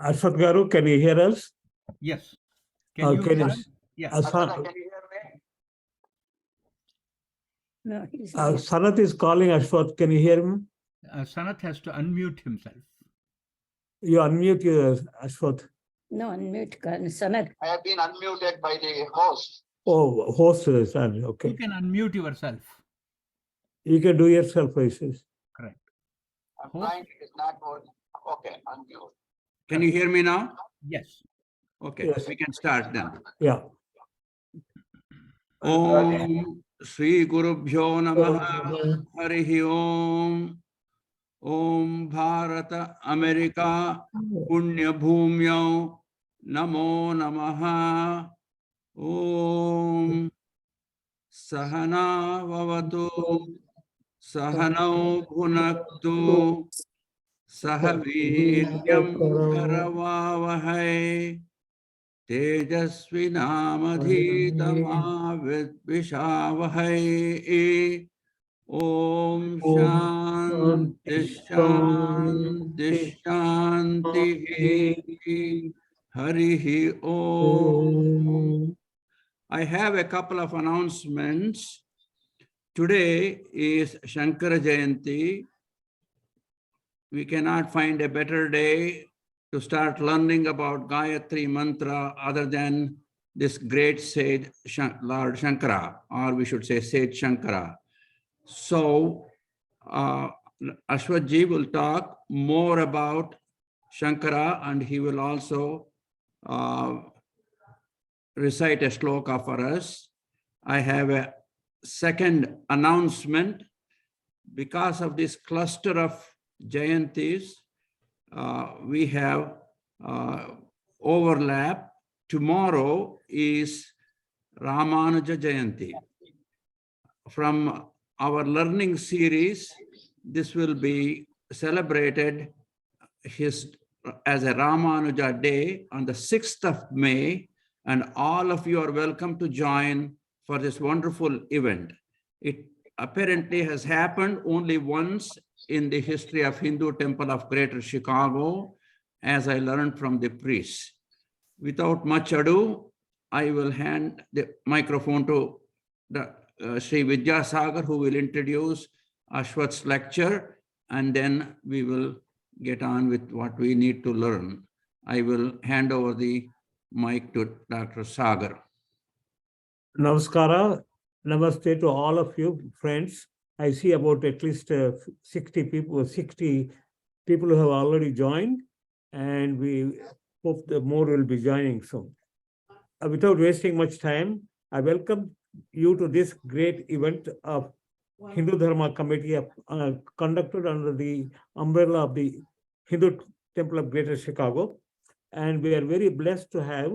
Aswath Garu, can you hear us? Yes. Can you hear us? Yeah. No, he's Sanath is calling Ashwath. Can you hear him? Sanath has to unmute himself. You unmute your Ashwath. no unmute. Sanath. I have been unmuted by the host. Oh, host is on. Okay. You can unmute yourself. You can do yourself, he says. Correct. I'm Host? trying, it is not working. Okay, unmute. Can you hear me now? Yes. Okay, Yes. we can start then. Yeah. Om Sri Gurubhyo Namaha Harihi Om Om Bharata America Punya Bhumyo Namo Namaha Om Sahana Vavatu Sahanau Bhunaktu Sahaviryam Karavavahai Tejasvinamadhitamavitvishavahai Om Shanti Shanti Shanti Harihi Om. I have a couple of announcements. Today is Shankara Jayanti. We cannot find a better day to start learning about Gayathri Mantra other than this great sage Lord Shankara, or we should say Sage Shankara. So Ashwath ji will talk more about Shankara, and he will also recite a shloka for us. I have a second announcement. Because of this cluster of Jayantis, we have overlap. Tomorrow is Ramanuja Jayanti. From our learning series, this will be celebrated as a Ramanuja Day on the 6th of May, and all of you are welcome to join for this wonderful event. It apparently has happened only once in the history of Hindu Temple of Greater Chicago, as I learned from the priests. Without much ado, I will hand the microphone to the Sri Vidyasagar, who will introduce Ashwath's lecture, and then we will get on with what we need to learn. I will hand over the mic to Dr. Sagar. Namaskara. Namaste to all of you, friends. I see about at least 60 people who have already joined, and we hope that more will be joining soon. Without wasting much time, I welcome you to this great event of Hindu Dharma Committee conducted under the umbrella of the Hindu Temple of Greater Chicago. And we are very blessed to have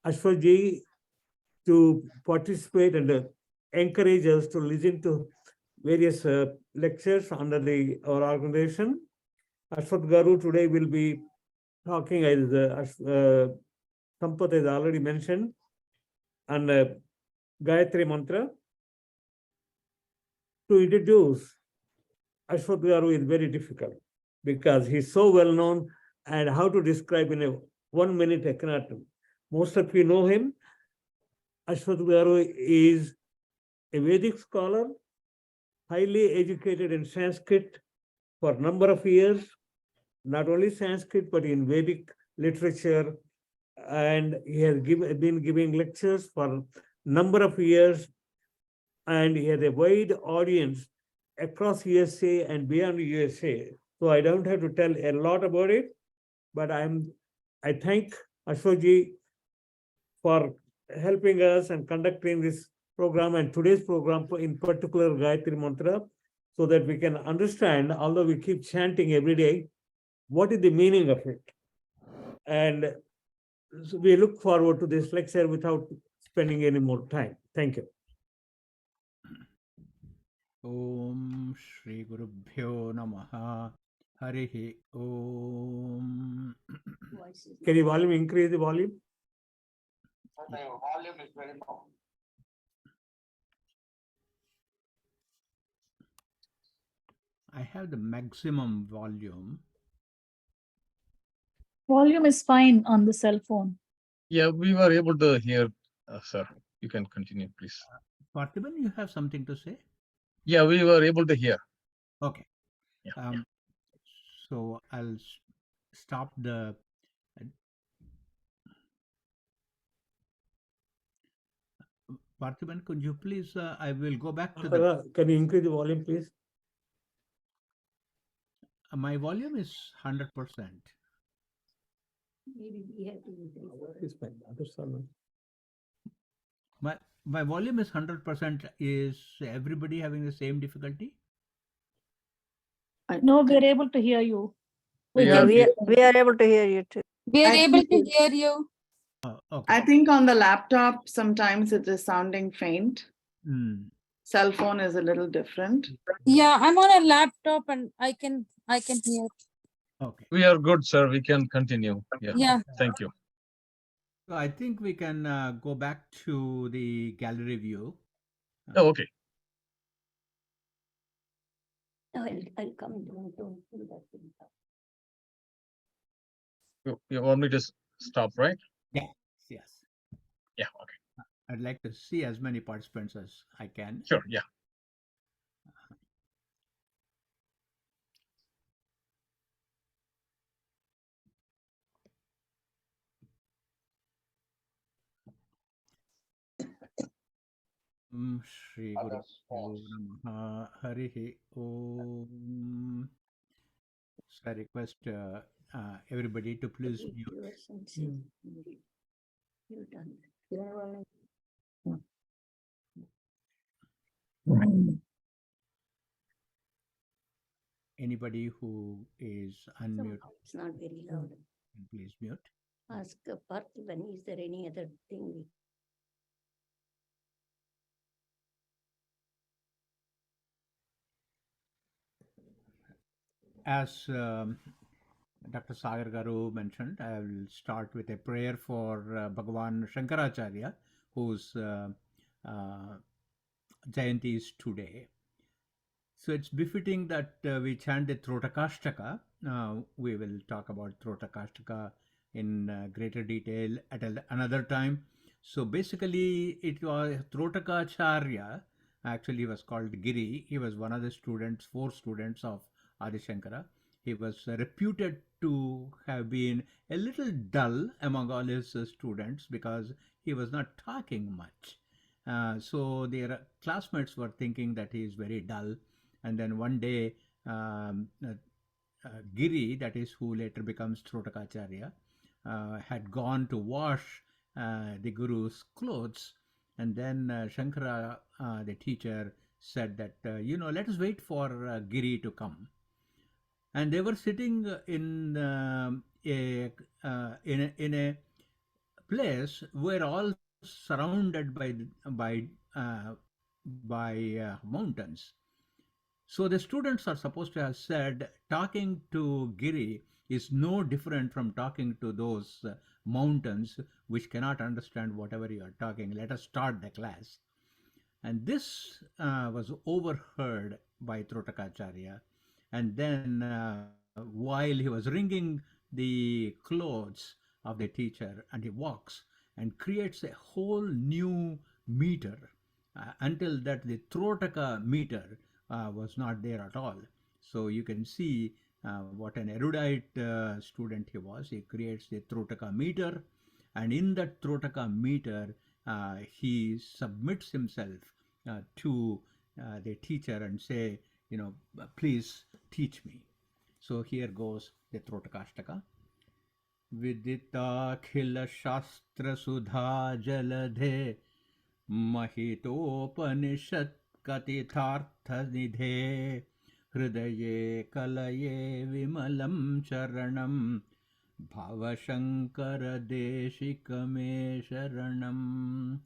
Ashwath ji to participate and encourage us to listen to various lectures under our organization. Ashwath Garu today will be talking, as Sampath has already mentioned, on Gayathri Mantra. To introduce Ashwath Garu is very difficult because he's so well known, and how to describe in a 1 minute I cannot. Most of you know him. Ashwath Garu is a Vedic scholar, highly educated in Sanskrit for a number of years, not only Sanskrit, but in Vedic literature. And he has been giving lectures for a number of years, and he has a wide audience across USA and beyond USA. So I don't have to tell a lot about it, but I thank Ashwath ji for helping us and conducting this program and today's program in particular Gayathri Mantra, so that we can understand, although we keep chanting every day, what is the meaning of it. And so we look forward to this lecture without spending any more time. Thank you. Om Shri Gurubhyo Namaha Harihi Om. Can you volume increase the volume? The volume is very low. I have the maximum volume. Volume is fine on the cell phone. Yeah, we were able to hear, sir. You can continue, please. Parthiban, you have something to say? Yeah, we were able to hear. Okay. Yeah, So I'll stop the. Parthiban, could you please? I will go back to the. Can you increase the volume, please? My volume is 100%. Maybe we have to increase. It's fine. Others are not. My volume is 100%. Is everybody having the same difficulty? No, we're able to hear you. We Yeah, are- we are able to hear you too. We are I able to think- hear you. Oh, okay. I think on the laptop, sometimes it is sounding faint. Hmm. Cell phone is a little different. Yeah, I'm on a laptop and I can hear. Okay. We are good, sir. We can continue. Yeah. Yeah. Thank you. So I think we can go back to the gallery view. Oh, okay. No, I'll come down to that thing. You want me to stop, right? Yes. Yeah, okay. I'd like to see as many participants as I can. Sure, yeah. Shri Guru Namaha Harihi Om. So I request everybody to please mute. Yours and see. You've done that. Anybody who is unmuted, It's not very loud. please mute. Ask Parthiban, is there any other thing? As Dr. Sagar Garu mentioned, I will start with a prayer for Bhagavan Shankaracharya, whose Jayanti is today. So it's befitting that we chant the Trotakashtaka. We will talk about Trotakashtaka in greater detail at another time. So basically, it was Trotakacharya. Actually, he was called Giri. He was one of the students, 4 students of Adi Shankara. He was reputed to have been a little dull among all his students because he was not talking much. So their classmates were thinking that he is very dull. And then one day, Giri, that is who later becomes Trotakacharya, had gone to wash the Guru's clothes. And then Shankara, the teacher, said that, let us wait for Giri to come. And they were sitting in a place where all surrounded by mountains. So the students are supposed to have said, talking to Giri is no different from talking to those mountains which cannot understand whatever you are talking. Let us start the class. And this was overheard by Trotakacharya. And then while he was wringing the clothes of the teacher, and he walks and creates a whole new meter. Until that, the Trotaka meter was not there at all. So you can see what an erudite student he was. He creates the Trotaka meter, and in that Trotaka meter, he submits himself to the teacher and say, please teach me. So here goes the Trotakashtaka. Vidittakhila shastra sudha jaladhe mahitopanishad katithartha nidhe hridaye kalaye vimalam charanam bhavashankara deshikame sharanam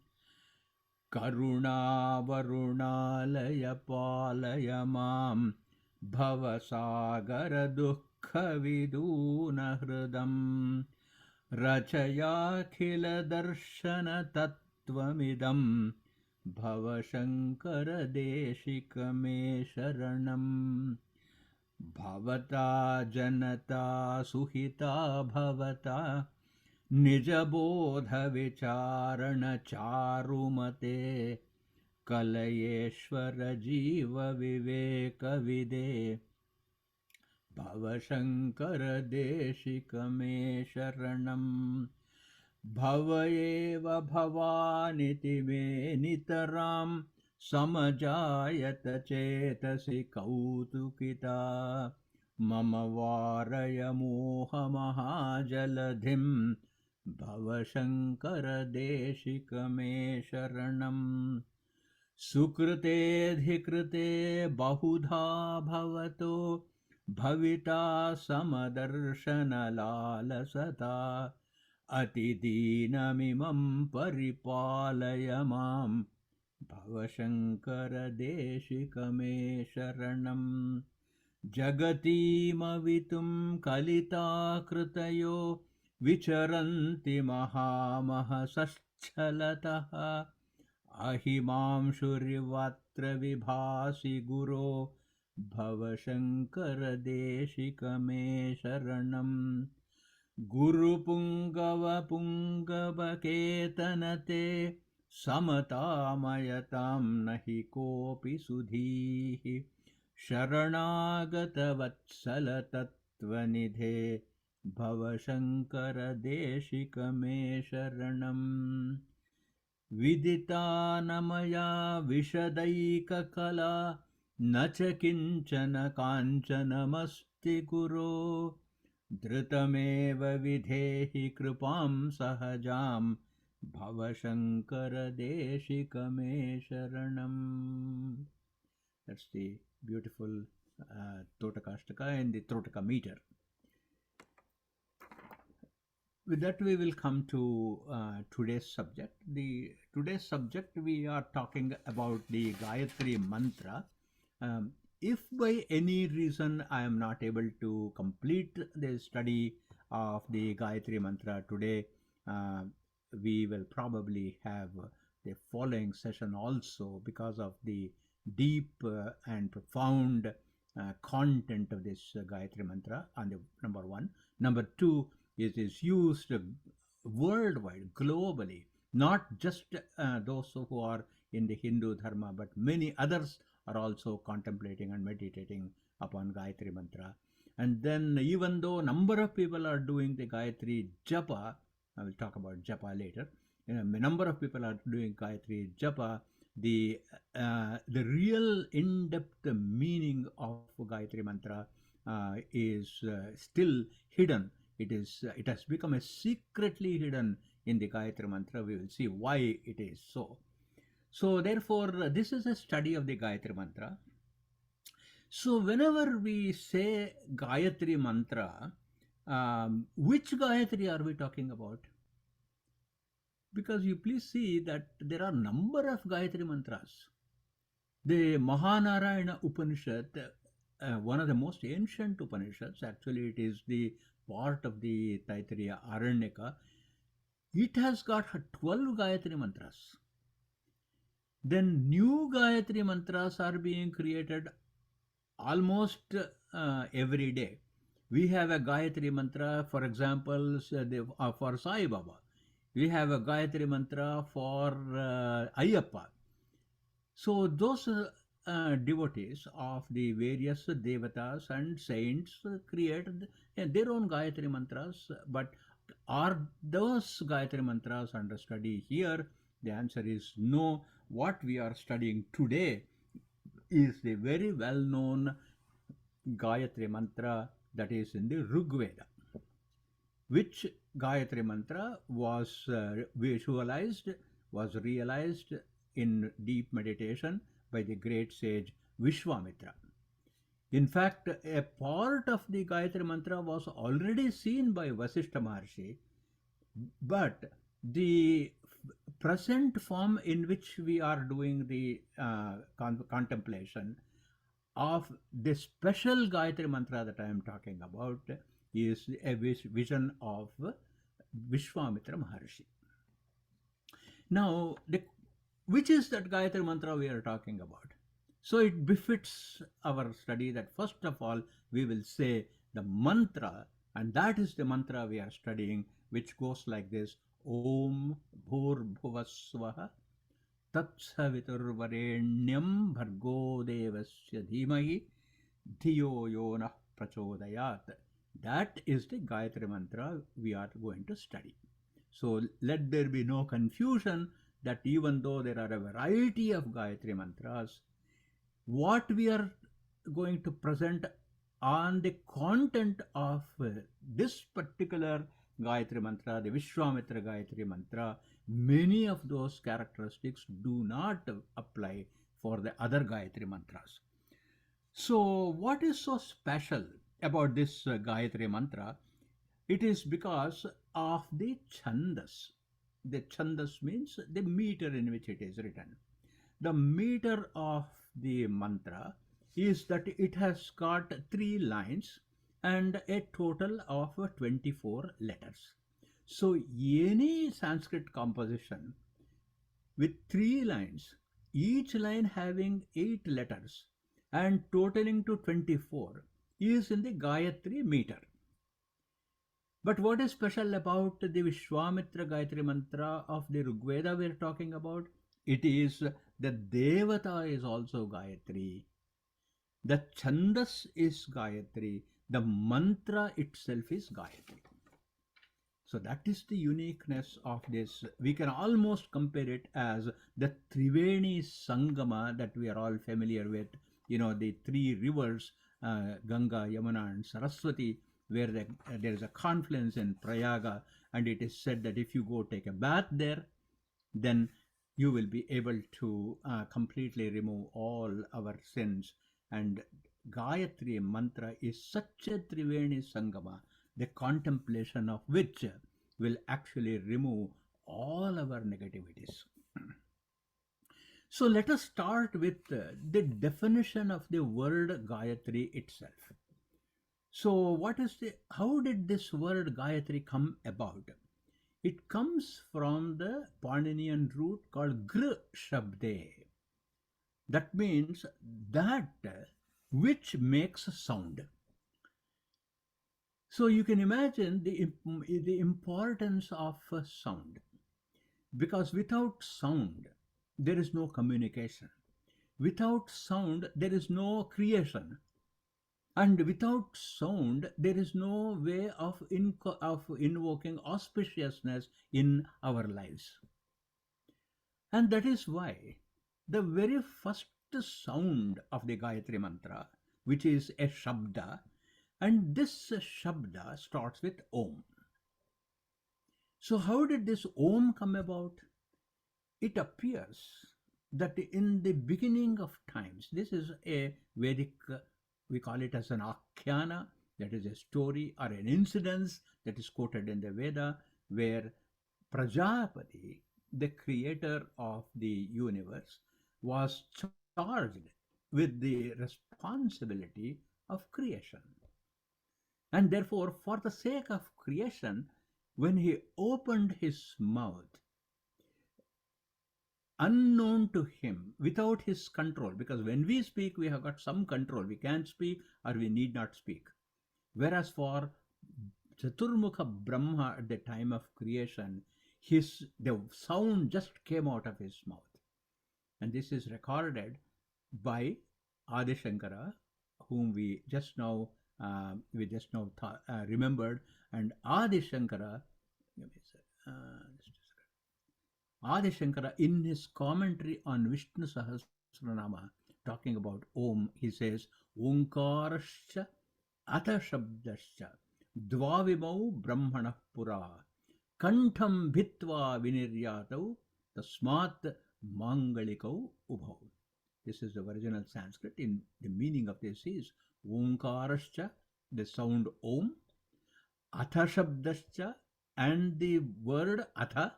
karuna varunalaya palaya mam भवसागर दुःखविदूनहृदं रचयाखिलदर्शनतत्त्वमिदं भवशङ्करदेशिकमे शरणं Bhavata janata suhita bhavata nijabodha vicharana charumate kalayeshwara jiva viveka vide Bhavashankara deshikame sharanam Bhavayeva bhavaniti me nitaram samajayata chetasi kautukita mama varaya moha mahajaladhim Bhavashankara deshikame sharanam Sukrute bahudha bhavato bhavita samadarshana lalasata atidinamimam paripalaya mam Bhavashankara deshikame sharanam Jagatimavitum kalita kritayo vicharanti mahamahasachalataha Ahimamshurivatra vibhasi guro Bhavashankara deshikame sharanam Guru pungava pungava ketanate Samatamayatam nahi kopi sudhihi Sharanagata vatsala tattvanidhe Bhavashankara deshikame sharanam Viditanamaya vishadaikakala na cha kinchana kanchanamasti guro dhritameva vidhehi kripam sahajam bhavashankara deshikame sharanam. That's the beautiful Totakastaka and the Trotaka meter. With that, we will come to today's subject. Today's subject, we are talking about the Gayathri Mantra. If by any reason I am not able to complete the study of the Gayathri Mantra today, we will probably have the following session also because of the deep and profound content of this Gayathri Mantra, and number one. Number two, it is used worldwide, globally, not just those who are in the Hindu Dharma, but many others are also contemplating and meditating upon Gayatri Mantra. And then even though number of people are doing the Gayatri Japa, I will talk about Japa later, a number of people are doing Gayatri Japa, the real in-depth meaning of Gayatri Mantra is still hidden. It has become a secretly hidden in the Gayatri Mantra. We will see why it is so. So therefore, this is a study of the Gayatri Mantra. So whenever we say Gayatri Mantra, which Gayatri are we talking about? Because you please see that there are number of Gayatri Mantras. The Mahanarayana Upanishad, one of the most ancient Upanishads, actually it is the part of the Taittiriya Aranyaka, it has got 12 Gayatri Mantras. Then new Gayatri Mantras are being created almost every day. We have a Gayatri Mantra, for example, for Sai Baba. We have a Gayatri Mantra for Ayyappa. So those devotees of the various devatas and saints created their own Gayatri Mantras, but are those Gayatri Mantras under study here? The answer is no. What we are studying today is the very well-known Gayatri Mantra that is in the Rigveda, which Gayatri Mantra was visualized, was realized in deep meditation by the great sage Vishwamitra. In fact, a part of the Gayatri Mantra was already seen by Vasishtha Maharshi, but the present form in which we are doing the contemplation of the special Gayatri Mantra that I am talking about is a vision of Vishwamitra Maharshi. Now, which is that Gayatri Mantra we are talking about? So it befits our study that first of all we will say the mantra, and that is the mantra we are studying, which goes like this: Om Bhur Bhuvaswaha Tatsaviturvarenyam Bhargo Devasya Dhimahi Dhiyo Yonah Prachodayat. That is the Gayatri Mantra we are going to study. So let there be no confusion that even though there are a variety of Gayatri Mantras, what we are going to present on the content of this particular Gayatri Mantra, the Vishwamitra Gayatri Mantra, many of those characteristics do not apply for the other Gayatri Mantras. So, what is so special about this Gayatri Mantra? It is because of the chandas. The chandas means the meter in which it is written. The meter of the mantra is that it has got 3 lines and a total of 24 letters. So any Sanskrit composition with 3 lines, each line having 8 letters and totaling to 24, is in the Gayatri meter. But what is special about the Vishwamitra Gayatri Mantra of the Rigveda we are talking about? It is the Devata is also Gayatri. The Chandas is Gayatri. The mantra itself is Gayatri. So that is the uniqueness of this. We can almost compare it as the Triveni Sangama that we are all familiar with. You know, the 3 rivers, Ganga, Yamuna and Saraswati, where there is a confluence in Prayaga, and it is said that if you go take a bath there, then you will be able to completely remove all our sins. And Gayatri Mantra is such a Triveni Sangama, the contemplation of which will actually remove all our negativities. So let us start with the definition of the word Gayatri itself. So how did this word Gayatri come about? It comes from the Paninian root called Gr Shabde. That means that which makes a sound. So you can imagine the importance of a sound, because without sound there is no communication. Without sound there is no creation. And without sound, there is no way of invoking auspiciousness in our lives. And that is why the very first sound of the Gayatri Mantra, which is a Shabda, and this Shabda starts with Om. So how did this Om come about? It appears that in the beginning of times, this is a Vedic, we call it as an Akhyana, that is a story or an incident that is quoted in the Veda, where Prajapati, the creator of the universe, was charged with the responsibility of creation. And therefore, for the sake of creation, when he opened his mouth, unknown to him, without his control, because when we speak, we have got some control. We can speak or we need not speak. Whereas for Chaturmukha Brahma at the time of creation, the sound just came out of his mouth. And this is recorded by Adi Shankara, whom we just now remembered. And Adi Shankara, Adi Shankara, in his commentary on Vishnu Sahasranama, talking about Om, he says, Omkarascha Atha Shabdascha Dvavimau Brahmana Pura Kantham Bhitva Viniryatau Tasmat Mangalikau Ubhau. This is the original Sanskrit. In the meaning of this is Omkarascha, the sound Om, Atha Shabdascha, and the word Atha,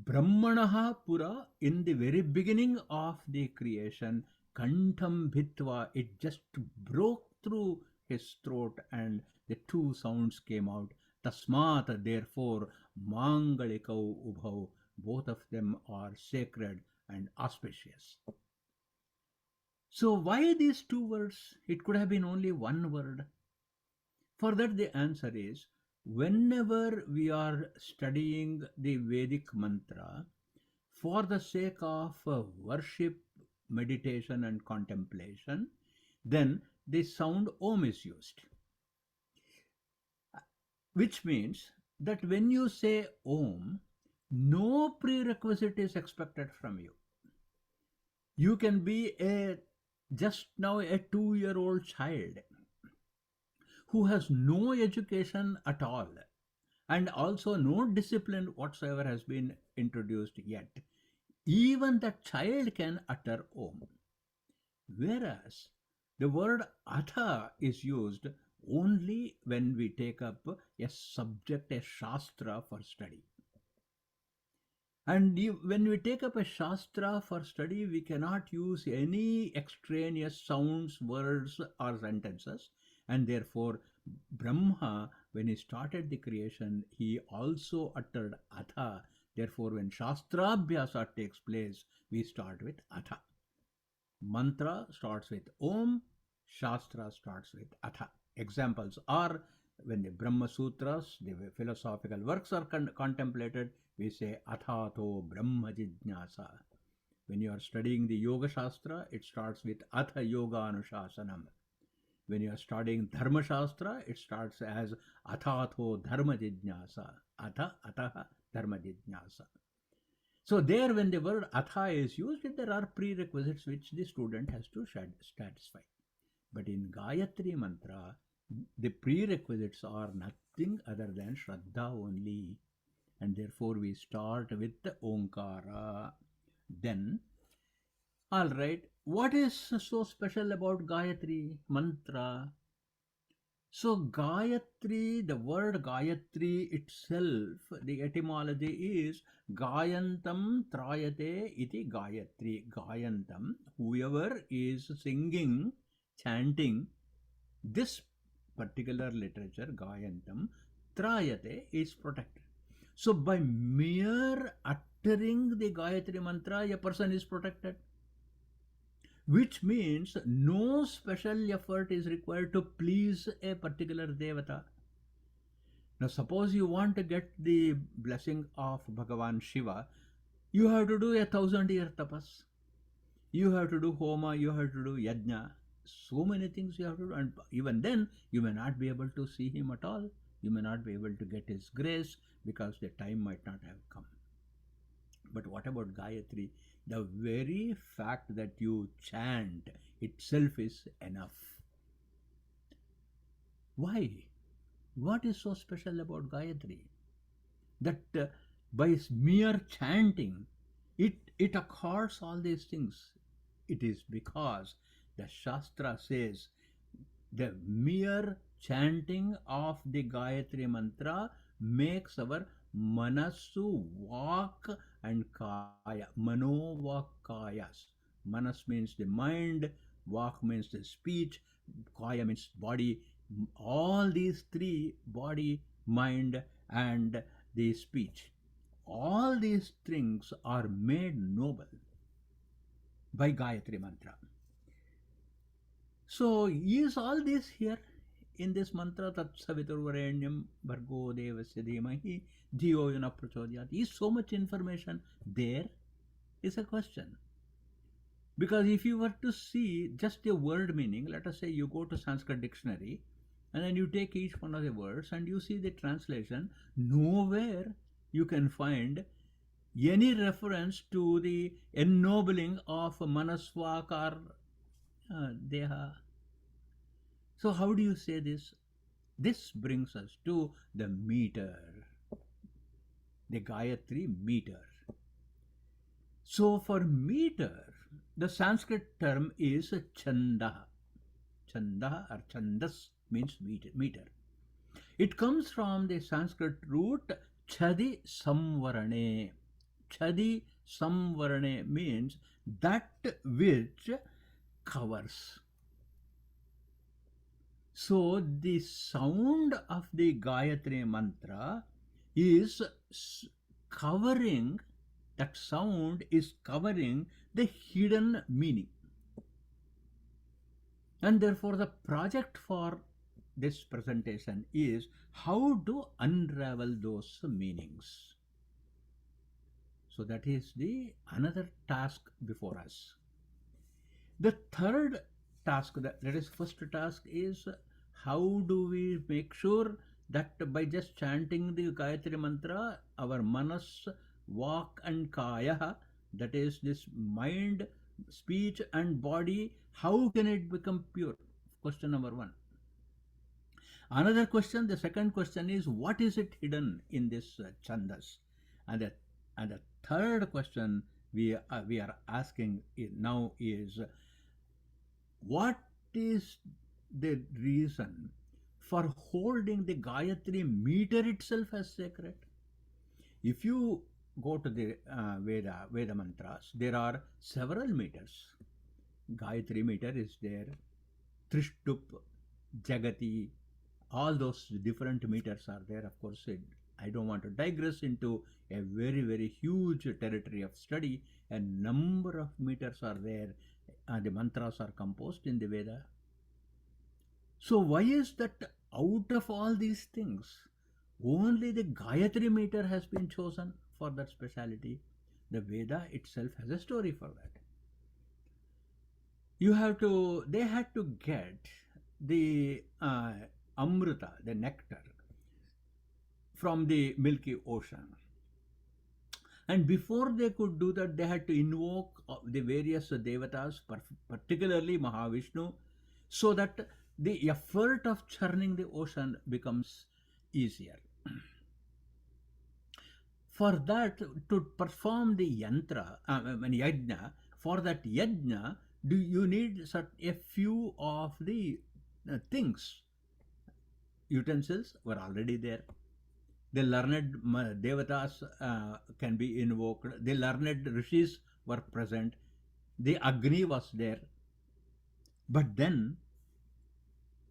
Brahmanaha Pura, in the very beginning of the creation, Kantham Bhitva, it just broke through his throat and the 2 sounds came out. Tasmat, therefore, Mangalikau Ubhau, both of them are sacred and auspicious. So why these two words? It could have been only one word. For that, the answer is whenever we are studying the Vedic mantra for the sake of worship, meditation, and contemplation, then the sound Om is used. Which means that when you say Om, no prerequisite is expected from you. You can be just now a 2-year-old child who has no education at all and also no discipline whatsoever has been introduced yet. Even that child can utter Om. Whereas the word Atha is used only when we take up a subject, a Shastra for study. And when we take up a Shastra for study, we cannot use any extraneous sounds, words, or sentences. And therefore, Brahma, when he started the creation, he also uttered Atha. Therefore, when Shastrabhyasa takes place, we start with Atha. Mantra starts with Om, Shastra starts with Atha. Examples are when the Brahma Sutras, the philosophical works are contemplated, we say Athato Brahma Jijnasa. When you are studying the Yoga Shastra, it starts with Atha Yoga Anushasanam. When you are studying Dharma Shastra, it starts as Athato Dharma Jijnasa. Ataha Dharma Jijnasa. So there, when the word Atha is used, there are prerequisites which the student has to satisfy. But in Gayathri Mantra, the prerequisites are nothing other than Shraddha only. And therefore we start with the Omkara. Then, all right, what is so special about Gayathri Mantra? So Gayatri, the word Gayatri itself, the etymology is Gayantam Trayate iti Gayatri. Gayantam, whoever is singing, chanting this particular literature, Gayantam, Trayate is protected. So by mere uttering the Gayatri Mantra, a person is protected. Which means no special effort is required to please a particular devata. Now, suppose you want to get the blessing of Bhagavan Shiva, you have to do 1,000-year tapas. You have to do homa, you have to do yajna. So many things you have to do, and even then, you may not be able to see him at all. You may not be able to get his grace because the time might not have come. But what about Gayatri? The very fact that you chant itself is enough. Why? What is so special about Gayatri? That by mere chanting, it accords all these things. It is because the Shastra says the mere chanting of the Gayatri Mantra makes our Manasu, Vak, and Kaya. Mano, Vak, Kayas. Manas means the mind, Vak means the speech, Kaya means body. All these three, body, mind, and the speech, all these things are made noble by Gayatri Mantra. So is all this here in this mantra, Tat Saviturvarenyam Bhargo Devasya Dhimahi Dhiyo Yuna Prachodhyat? Is so much information there? Is a question. Because if you were to see just a word meaning, let us say you go to Sanskrit dictionary and then you take each one of the words and you see the translation, nowhere you can find any reference to the ennobling of Manasvakar Deha. So how do you say this? This brings us to the meter, the Gayatri meter. So for meter, the Sanskrit term is Chanda. Chanda or Chandas means meter. It comes from the Sanskrit root Chadi Samvarane. Chadi Samvarane means that which covers. So the sound of the Gayatri Mantra is covering, that sound is covering the hidden meaning. And therefore, the project for this presentation is how to unravel those meanings. So that is the another task before us. The third task, that is first task, is how do we make sure that by just chanting the Gayatri Mantra, our manas, vak and kaya, that is this mind, speech and body, how can it become pure? Question number one. Another question, the second question is, what is it hidden in this chandas? And the third question we are asking now is, what is the reason for holding the Gayatri meter itself as sacred? If you go to the Veda mantras, there are several meters. Gayatri meter is there, Trishtup, Jagati, all those different meters are there. Of course, I don't want to digress into a very, very huge territory of study. A number of meters are there. The mantras are composed in the Veda. So why is that out of all these things, only the Gayatri meter has been chosen for that speciality? The Veda itself has a story for that. They had to get the Amrita, the nectar, from the Milky Ocean. And before they could do that, they had to invoke the various devatas, particularly Mahavishnu, so that the effort of churning the ocean becomes easier. For that, to perform the yajna, for that yajna, you need a few of the things. Utensils were already there. The learned devatas can be invoked. The learned rishis were present. The Agni was there. But then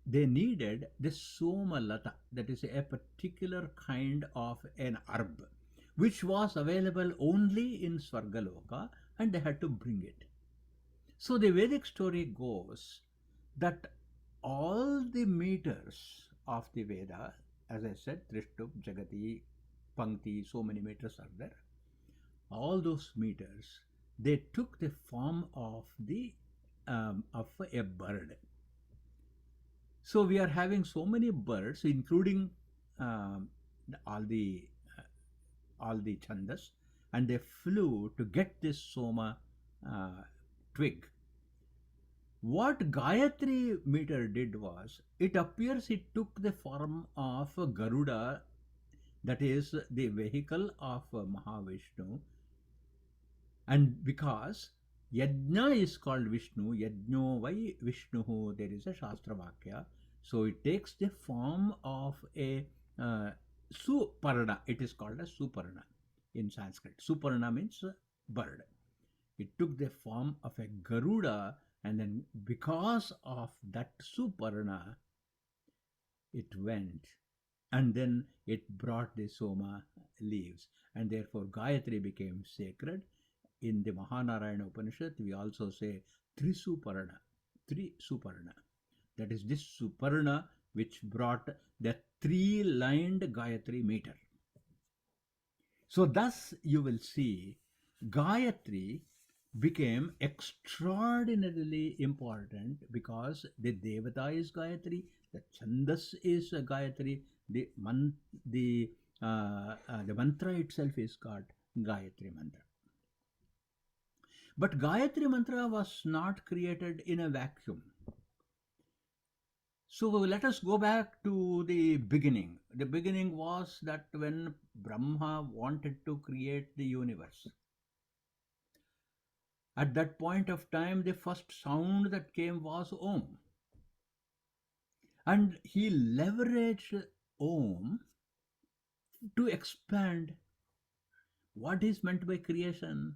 they needed the Somalata, that is a particular kind of an herb, which was available only in Svargaloka, and they had to bring it. So the Vedic story goes that all the meters of the Veda, as I said, Trishtup, Jagati, Pankti, so many meters are there. All those meters, they took the form of a bird. So we are having so many birds, including all the chandas, and they flew to get this Soma twig. What Gayatri meter did was, it appears it took the form of Garuda, that is the vehicle of Mahavishnu. And because Yajna is called Vishnu, Yajno vai Vishnuhu, there is a Shastra Vakya. So it takes the form of a Suparna. It is called a Suparna in Sanskrit. Suparna means bird. It took the form of a Garuda, and then because of that Suparna, it went, and then it brought the Soma leaves, and therefore Gayatri became sacred. In the Mahanarayana Upanishad, we also say Trisuparna. That is this Suparna which brought the three-lined Gayatri meter. So thus you will see Gayatri became extraordinarily important because the Devata is Gayatri, the Chandas is Gayatri, the mantra itself is called Gayatri Mantra. But Gayatri Mantra was not created in a vacuum. So let us go back to the beginning. The beginning was that when Brahma wanted to create the universe, at that point of time, the first sound that came was Om. And he leveraged Om to expand what is meant by creation.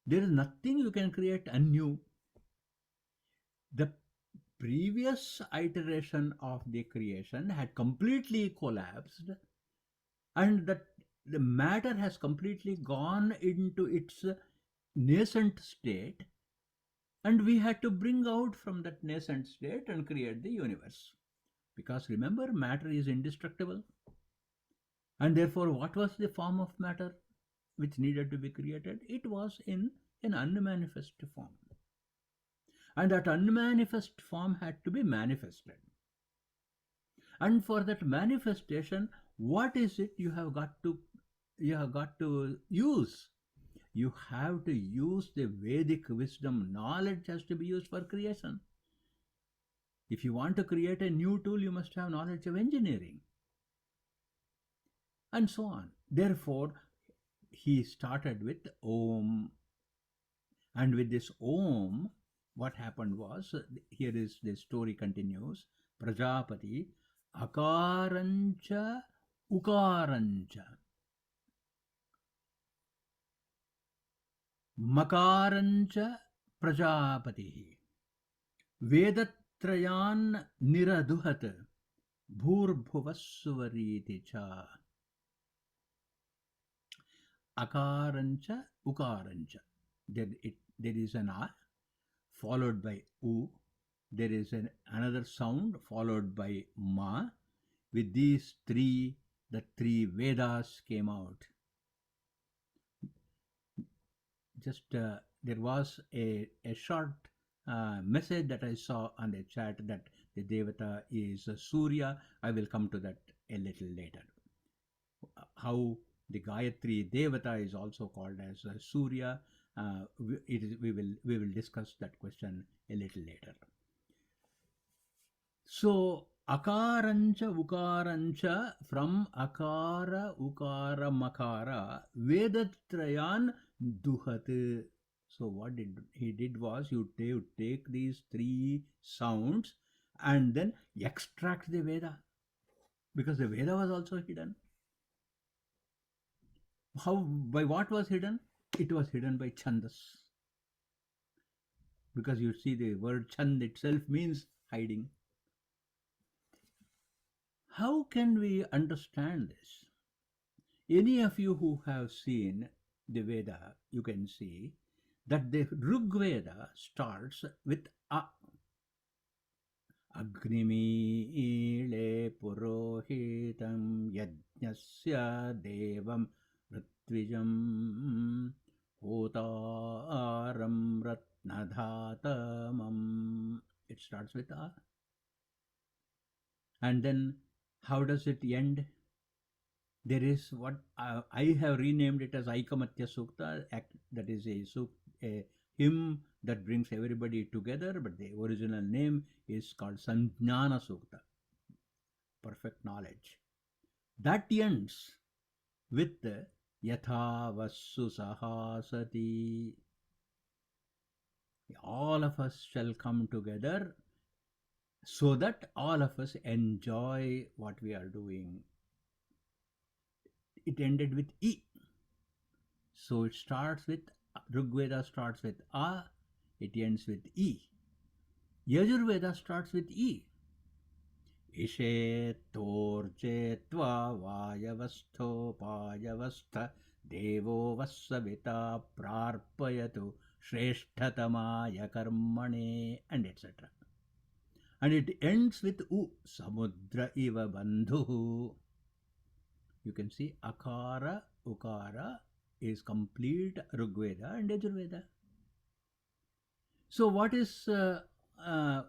There is nothing you can create anew. The previous iteration of the creation had completely collapsed, and that the matter has completely gone into its nascent state, And we had to bring out from that nascent state and create the universe. Because remember, matter is indestructible. And therefore, what was the form of matter which needed to be created? It was in an unmanifest form. And that unmanifest form had to be manifested. And for that manifestation, what is it you have got to use? You have to use the Vedic wisdom. Knowledge has to be used for creation. If you want to create a new tool, you must have knowledge of engineering. And so on. Therefore, he started with Om. And with this Om, what happened was, here is the story continues, Prajapati, Akarancha, Ukarancha, Makarancha, Prajapati, Vedatrayan Niraduhat, Bhurbhuvasvariti cha. Akarancha, Ukarancha. There is an A followed by U. There is another sound followed by Ma. With these three, the three Vedas came out. Just there was a short message that I saw on the chat that the Devata is Surya. I will come to that a little later. How the Gayathri Devata is also called as Surya. We will discuss that question a little later. So Akarancha Ukarancha, from Akara Ukara Makara Vedatrayan Duhat. So what he did was, you take these three sounds and then extract the Veda, because the Veda was also hidden. How, by what was hidden? It was hidden by Chandas. Because you see, the word Chand itself means hiding. How can we understand this? Any of you who have seen the Veda, you can see that the Rig Veda starts with A. Agnimile purohitam yajnasya devam Ritwijam Hotaram Ratnadhatamam. It starts with A. And then how does it end? There is what I have renamed it as Aikamatya Sukta. That is a hymn that brings everybody together, but the original name is called Sanjnana Sukta, perfect knowledge. That ends with Yatha Vasu Sahasati. All of us shall come together so that all of us enjoy what we are doing. It ended with E. So it starts with, Rigveda starts with A, it ends with E. Yajurveda starts with E. Ishe torche tva vayavastho payavastha devo vassavita prarpayatu shreshtatamaya karmane, and etc. And it ends with U, samudra iva bandhu. You can see Akara, Ukara is complete Rigveda and Yajurveda. So what is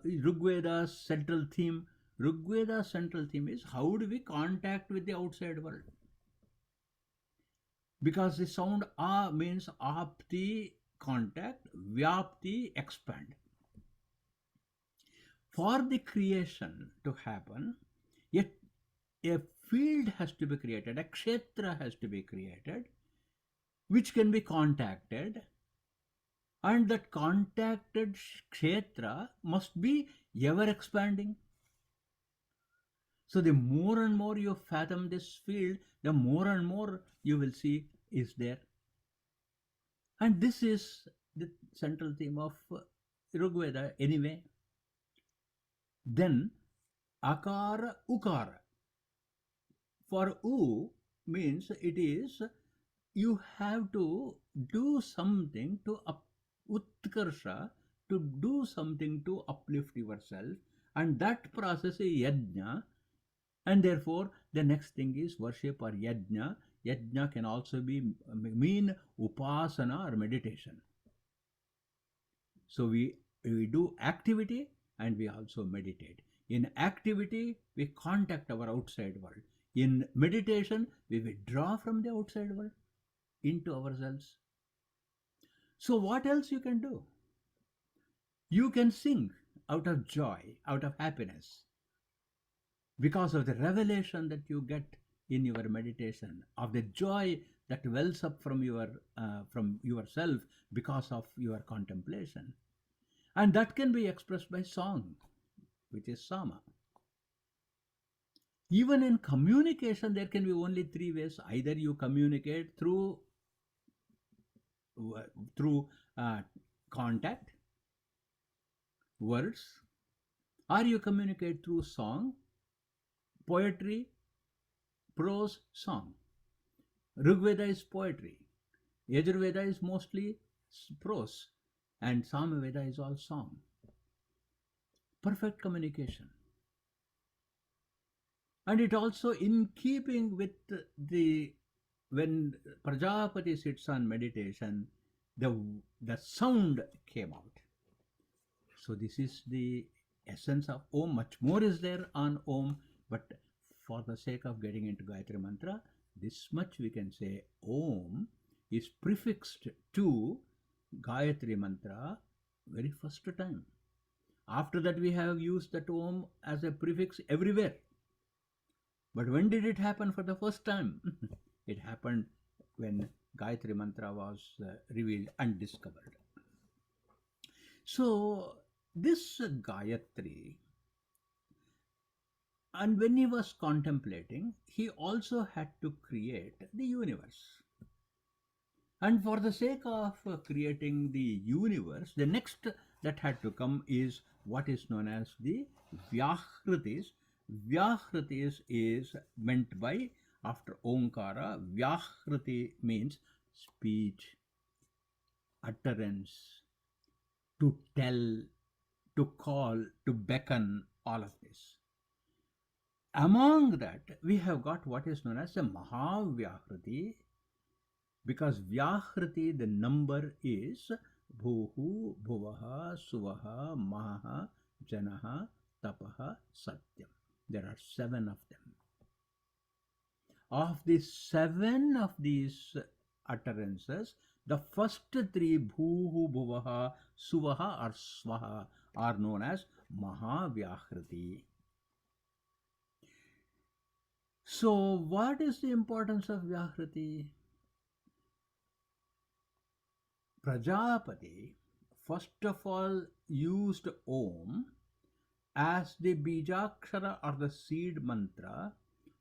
Rigveda's central theme? Rigveda's central theme is, how do we contact with the outside world? Because the sound A means apti, contact, vyapti, expand. For the creation to happen, yet a field has to be created, a kshetra has to be created, which can be contacted, and that contacted kshetra must be ever expanding. So the more and more you fathom this field, the more and more you will see is there. And this is the central theme of Rigveda anyway. Then Akara Ukara. For U means it is, you have to do something to utkarsha, to do something to uplift yourself, and that process is yajna. And therefore, the next thing is worship or yajna. Yajna can also be mean upasana or meditation. So we do activity and we also meditate. In activity, we contact our outside world. In meditation, we withdraw from the outside world into ourselves. So what else you can do? You can sing out of joy, out of happiness, because of the revelation that you get in your meditation, of the joy that wells up from yourself because of your contemplation. And that can be expressed by song, which is sama. Even in communication, there can be only three ways. Either you communicate through contact, words, or you communicate through song, poetry, prose, song. Rigveda is poetry. Yajurveda is mostly prose. And Samaveda is all song. Perfect communication. And it also in keeping with when Prajapati sits on meditation, the sound came out. So this is the essence of Om. Much more is there on Om, but for the sake of getting into Gayatri Mantra, this much we can say Om is prefixed to Gayatri Mantra very first time. After that we have used that Om as a prefix everywhere. But when did it happen for the first time? It happened when Gayatri Mantra was revealed and discovered. So this Gayatri, and when he was contemplating, he also had to create the universe. And for the sake of creating the universe, the next that had to come is what is known as the Vyahritis. Vyahritis is meant by, after Omkara, Vyahriti means speech, utterance, to tell, to call, to beckon, all of this. Among that, we have got what is known as a Mahavyahriti, because Vyahriti, the number is Bhuhu, Bhuvaha, Suvaha, Maha, Janaha, Tapaha, Satyam. There are 7 of them. Of the 7 of these utterances, the first 3, Bhuhu, Bhuvaha, Suvaha or Swaha, are known as Mahavyahriti. So what is the importance of Vyahriti? Prajapati first of all used Om as the Bijakshara or the seed mantra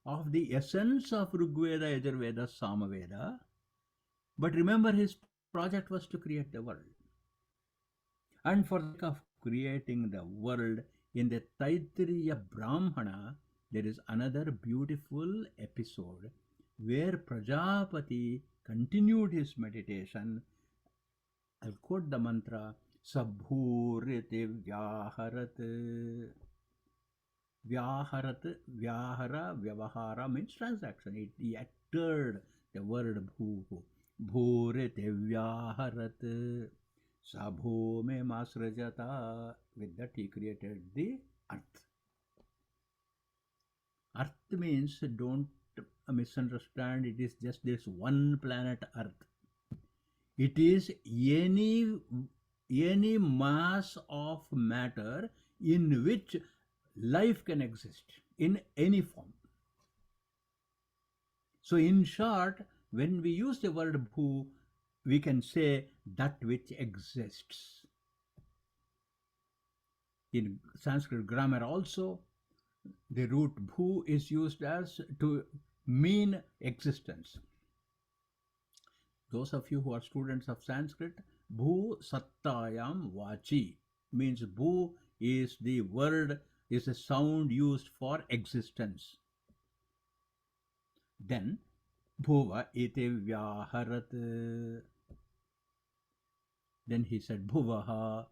of the essence of Rigveda, Yajurveda, Samaveda. But remember, his project was to create the world. And for the sake of creating the world, in the Taittiriya Brahmana, there is another beautiful episode where Prajapati continued his meditation. I'll quote the mantra, Sabhuriti Vyaharat. Vyaharat, Vyahara, Vyavahara means transaction. He uttered the word Bhuhu. Bhuriti Vyaharat. Sabhome Masrajata. With that he created the earth. Earth means, don't misunderstand, it is just this one planet Earth. It is any mass of matter in which life can exist in any form. So in short, when we use the word Bhu, we can say that which exists. In Sanskrit grammar also, the root Bhu is used as to mean existence. Those of you who are students of Sanskrit, Bhu Sattayam Vachi means Bhu is the word, is a sound used for existence. Then Bhuva iti Vyaharat. Then he said Bhuvaha.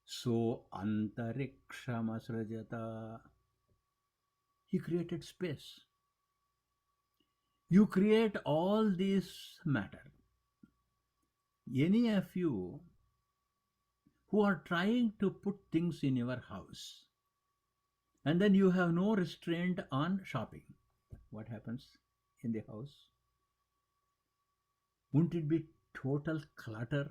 So antarikshamasrajata. He created space. You create all this matter. Any of you who are trying to put things in your house and then you have no restraint on shopping, what happens in the house? Wouldn't it be total clutter?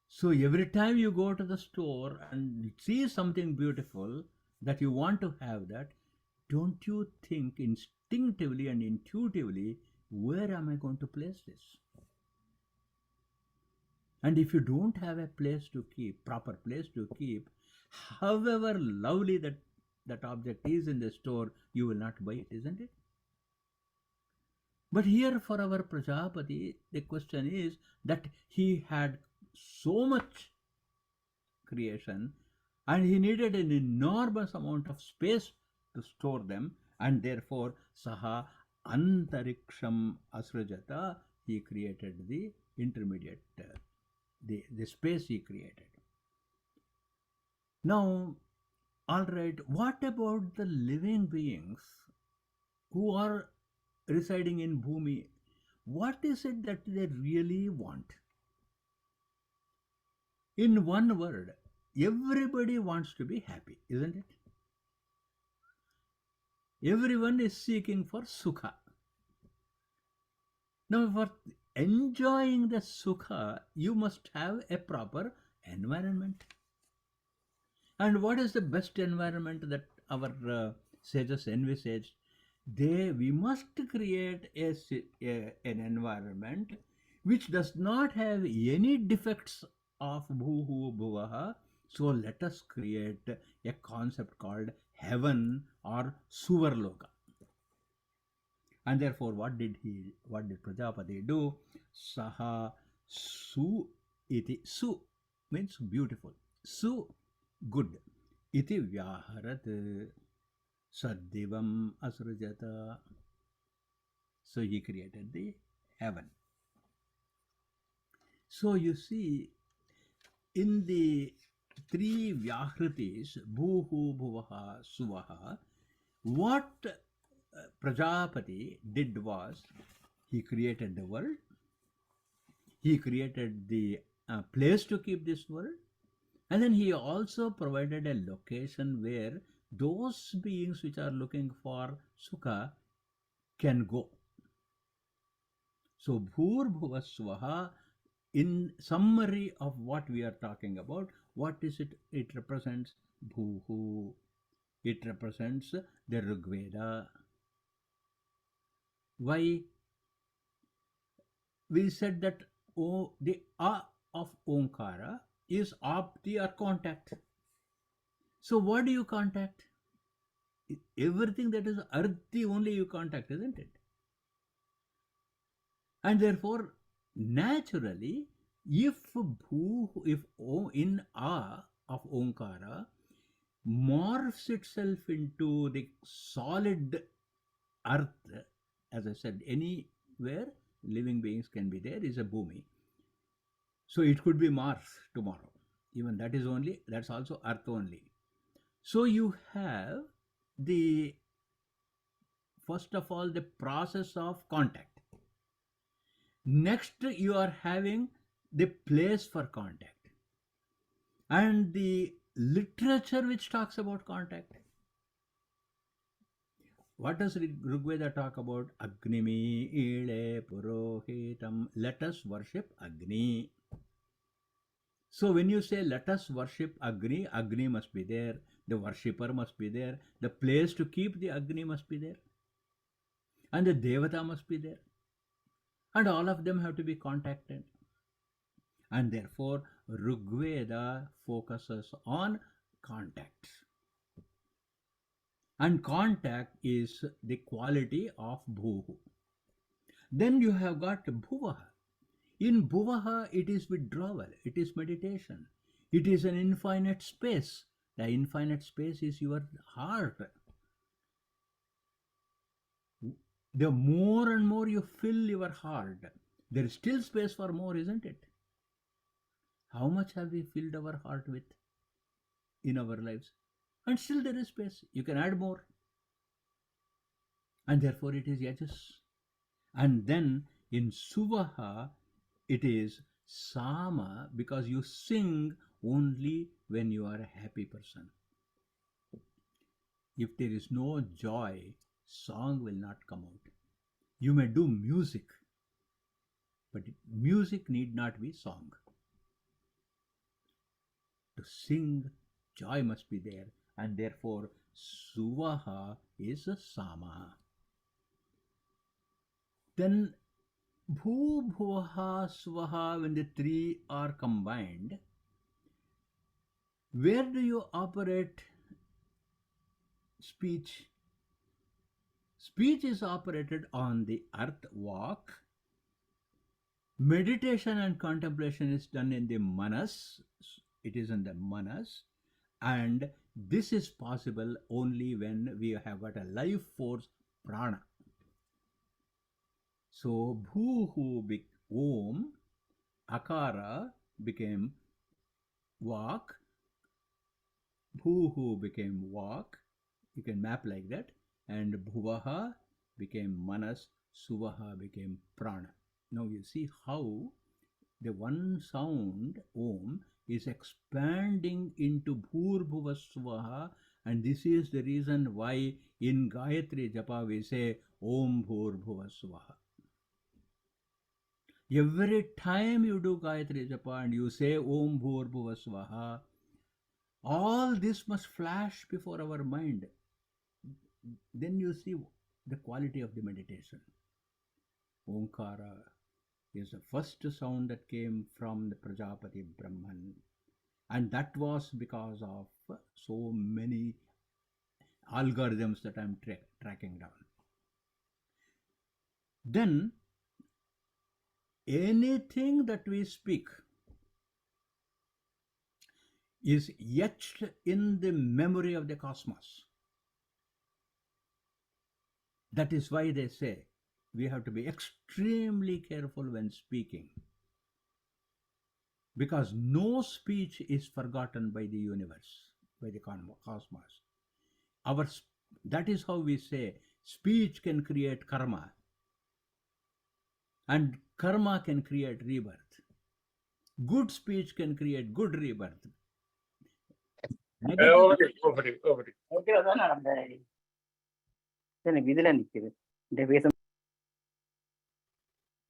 So every time you go to the store and see something beautiful that you want to have that, don't you think instinctively and intuitively, where am I going to place this? And if you don't have a place to keep, proper place to keep, however lovely that object is in the store, you will not buy it, isn't it? But here for our Prajapati, the question is that he had so much creation and he needed an enormous amount of space to store them, and therefore Saha Antariksham Asrajata, he created the intermediate, the space he created. Now, all right, what about the living beings who are residing in Bhumi? What is it that they really want? In one word, everybody wants to be happy, isn't it? Everyone is seeking for sukha. Now, for enjoying the sukha, you must have a proper environment. And what is the best environment that our sages envisaged? We must create an environment which does not have any defects of bhuhu bhuvaha. So let us create a concept called heaven or suvarloka. And therefore, what did Prajapati do? Saha su iti. Su means beautiful. Su, good. Iti vyaharat saddivam asrajata. So he created the heaven. So you see, in the three vyahritis, bhuhu, bhuvaha, suvaha, what Prajapati did was, he created the world, he created the place to keep this world, and then he also provided a location where those beings which are looking for sukha can go. So Bhur Bhuvaswaha, in summary of what we are talking about, what is it? It represents Bhuhu. It represents the Rigveda. Why? We said that the A of Omkara is Apti or contact. So what do you contact? Everything that is Arti only you contact, isn't it? And therefore, naturally, if in A of Omkara morphs itself into the solid earth, as I said, anywhere living beings can be there is a Bhumi. So it could be Mars tomorrow. Even that's also earth only. So you have first of all, the process of contact. Next, you are having the place for contact and the literature which talks about contact. What does Rigveda talk about? Agnimi ile purohitam. Let us worship Agni. So when you say let us worship Agni, Agni must be there. The worshipper must be there. The place to keep the Agni must be there. And the Devata must be there. And all of them have to be contacted. And therefore, Rigveda focuses on contacts. And contact is the quality of Bhuhu. Then you have got Bhuvaha. In Bhuvaha, it is withdrawal, it is meditation, it is an infinite space. The infinite space is your heart. The more and more you fill your heart, there is still space for more, isn't it? How much have we filled our heart with in our lives? And still there is space. You can add more. And therefore it is yajas. And then in Suvaha, it is Sama, because you sing only when you are a happy person. If there is no joy, song will not come out. You may do music, but music need not be song. To sing, joy must be there, and therefore Suvaha is a Sama. Then Bhu, Bhuvaha, Swaha, when the three are combined, where do you operate speech? Speech is operated on the earth walk. Meditation and contemplation is done in the manas. It is in the manas. And this is possible only when we have got a life force, prana. So, Bhuhu Om, Akara became walk, Bhuhu became walk. You can map like that. And Bhuvaha became manas, Suvaha became prana. Now you see how the one sound, Om, is expanding into Bhur Bhuva Suvaha, and this is the reason why in Gayatri Japa we say Om Bhur Bhuva Suvaha. Every time you do Gayatri Japa and you say Om Bhur Bhuva Swaha, all this must flash before our mind. Then you see the quality of the meditation. Omkara is the first sound that came from the Prajapati Brahman, and that was because of so many algorithms that I'm tracking down. Then anything that we speak is etched in the memory of the cosmos. That is why they say we have to be extremely careful when speaking, because no speech is forgotten by the universe, by the cosmos. That is how we say speech can create karma, and karma can create rebirth. Good speech can create good rebirth.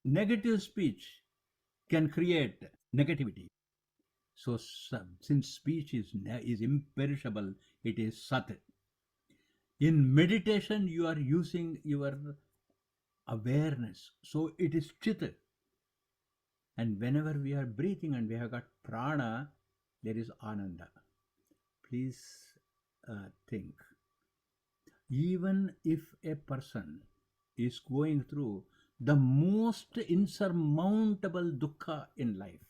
Negative speech can create negativity. So since speech is imperishable, it is sat. In meditation, you are using your awareness, so it is chit. And whenever we are breathing and we have got prana, there is ananda. Please think. Even if a person is going through the most insurmountable dukkha in life,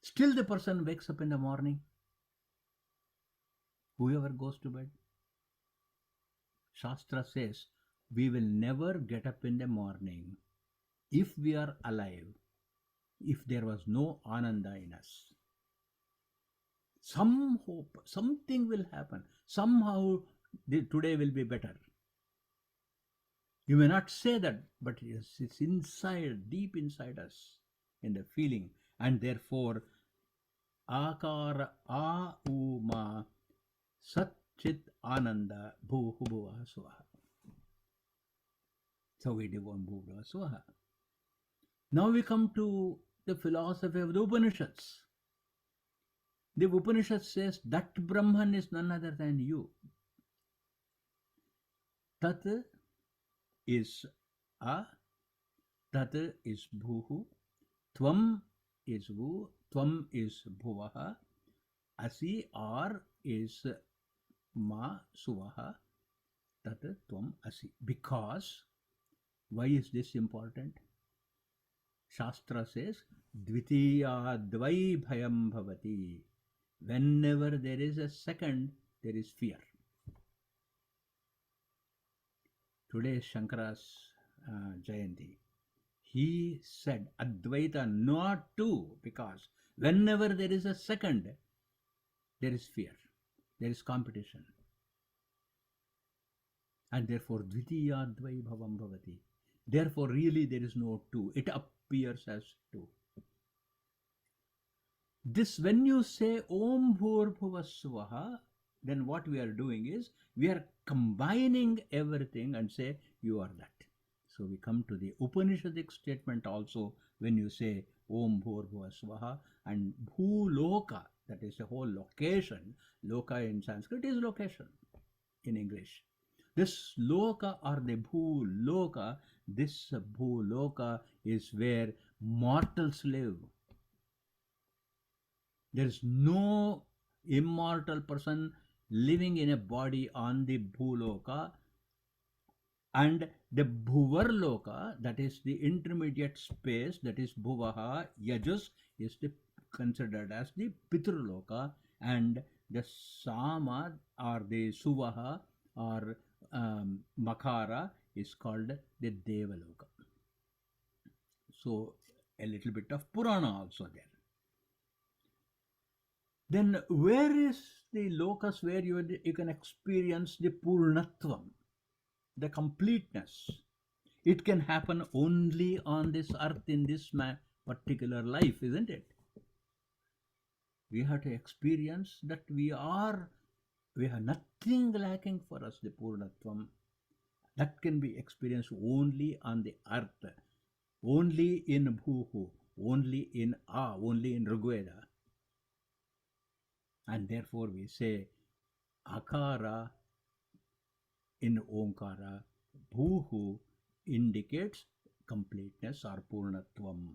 still the person wakes up in the morning. Whoever goes to bed. Shastra says we will never get up in the morning if we are alive, if there was no ananda in us. Some hope, something will happen. Somehow today will be better. You may not say that, but it's inside, deep inside us, in the feeling. And therefore, akara a-u-ma sat-chit ananda bhuhu bhuva swaha. So we do Om Bhuva Swaha. Now we come to the philosophy of the Upanishads. The Upanishad says that Brahman is none other than you. Tat is a, tat is bhuhu, tvam is vu, tvam is bhuvaha, asi or is ma suvaha, tat tvam asi. Because, why is this important? Shastra says, dvitiya dvai bhayam bhavati. Whenever there is a second, there is fear. Today is Shankara's Jayanti. He said Advaita not two, because whenever there is a second, there is fear, there is competition. And therefore, Dvitiya Dvai Bhavam Bhavati. Therefore, really there is no two. It appears as two. This, when you say Om Bhur Bhuva Swaha, then what we are doing is we are combining everything and say you are that. So we come to the Upanishadic statement also when you say Om Bhur Bhuva Swaha, and Bhuloka, that is a whole location. Loka in Sanskrit is location in English. This loka or the bhuloka, this bhuloka is where mortals live. There is no immortal person living in a body on the bhuloka. And the bhuvarloka, that is the intermediate space, that is bhuvaha, yajus is considered as the pitraloka, and the sama or the suvaha or makara is called the devaloka. So a little bit of Purana also there. Then where is the locus where you can experience the Purnatvam, the completeness? It can happen only on this earth in this particular life, isn't it? We have to experience that we have nothing lacking for us, the Purnatvam. That can be experienced only on the earth, only in Bhuhu, only in only in Rigveda. And therefore we say Akara in Omkara, Bhuhu indicates completeness or Purnatvam.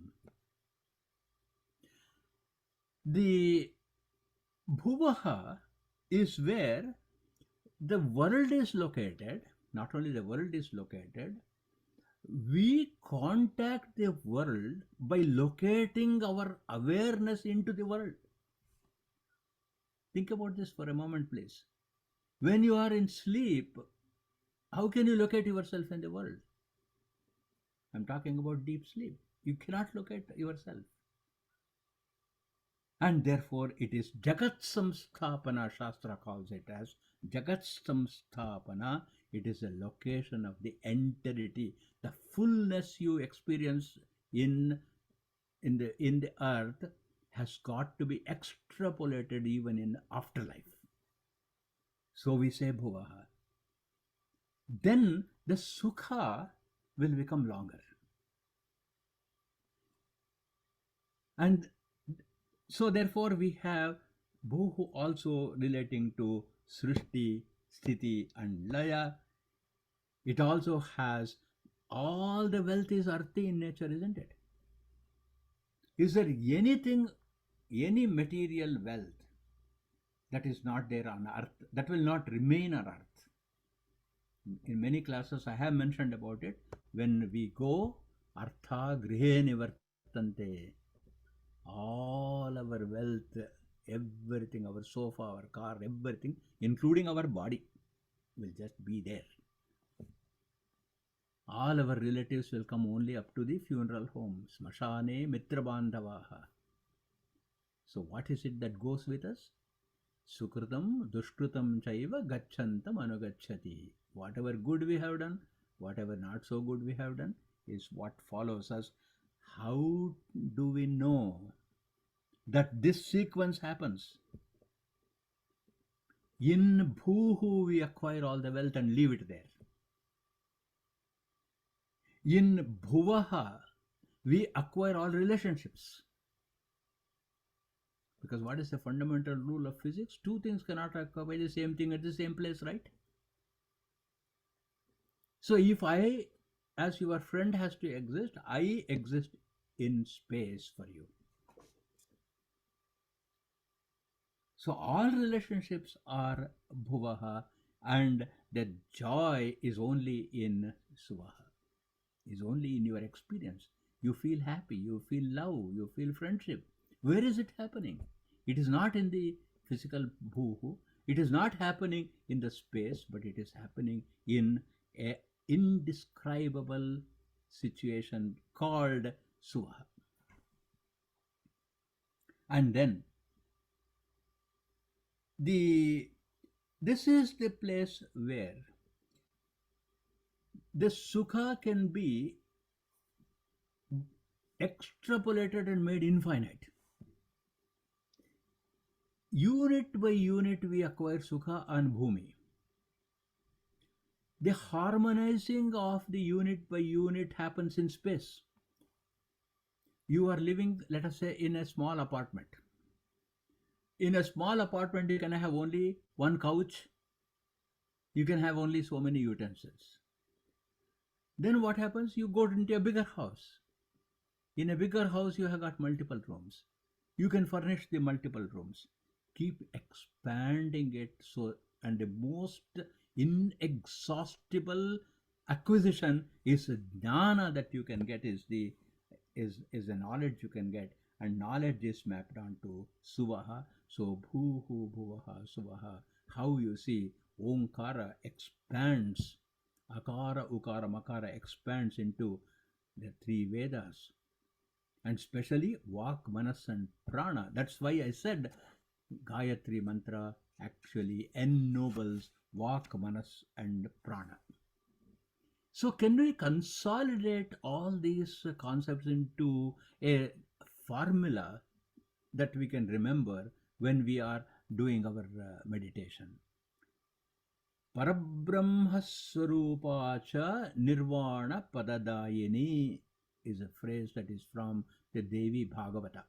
The Bhuvaha is where the world is located. Not only the world is located, we contact the world by locating our awareness into the world. Think about this for a moment, please. When you are in sleep, how can you locate yourself in the world? I'm talking about deep sleep. You cannot locate yourself. And therefore it is Jagat Samsthapana, Shastra calls it as Jagat Samsthapana. It is a location of the entirety, the fullness you experience in the earth has got to be extrapolated even in afterlife. So we say Bhuvaha. Then the Sukha will become longer. And so therefore we have Bhuhu also relating to Srishti, Sthiti and Laya. It also has all the wealth is earthy in nature, isn't it? Is there anything, any material wealth that is not there on earth, that will not remain on earth? In many classes I have mentioned about it. When we go, Artha Grihe Nivartante. All our wealth, everything, our sofa, our car, everything, including our body, will just be there. All our relatives will come only up to the funeral home. Smashane Mitra Bandhavaha. So what is it that goes with us? Sukritam Dushkritam Chaiva Gachantam Anugachati. Whatever good we have done, whatever not so good we have done, is what follows us. How do we know that this sequence happens? In Bhuhu we acquire all the wealth and leave it there. In Bhuvaha we acquire all relationships. Because what is the fundamental rule of physics? Two things cannot occupy the same thing at the same place, right? So if I, as your friend, has to exist, I exist in space for you. So all relationships are Bhuvaha, and the joy is only in Suvaha, is only in your experience. You feel happy, you feel love, you feel friendship. Where is it happening? It is not in the physical Bhuhu. It is not happening in the space, but it is happening in a indescribable situation called Suvaha. And then this is the place where the Sukha can be extrapolated and made infinite. Unit by unit we acquire Sukha and Bhumi. The harmonizing of the unit by unit happens in space. You are living, let us say, in a small apartment. In a small apartment, you can have only one couch. You can have only so many utensils. Then what happens? You go into a bigger house. In a bigger house, you have got multiple rooms. You can furnish the multiple rooms. Keep expanding it so, and the most inexhaustible acquisition is jnana that you can get, is the knowledge you can get, and knowledge is mapped onto Suvaha. So bhuhu bhuvaha suvaha. How you see Omkara expands, Akara, Ukara, Makara expands into the three Vedas, and especially Vak, Manas and Prana. That's why I said Gayathri Mantra actually ennobles Vak, Manas and Prana. So can we consolidate all these concepts into a formula that we can remember when we are doing our meditation? Parabrahma Swarupacha Nirvana Padadayini is a phrase that is from the Devi Bhagavata.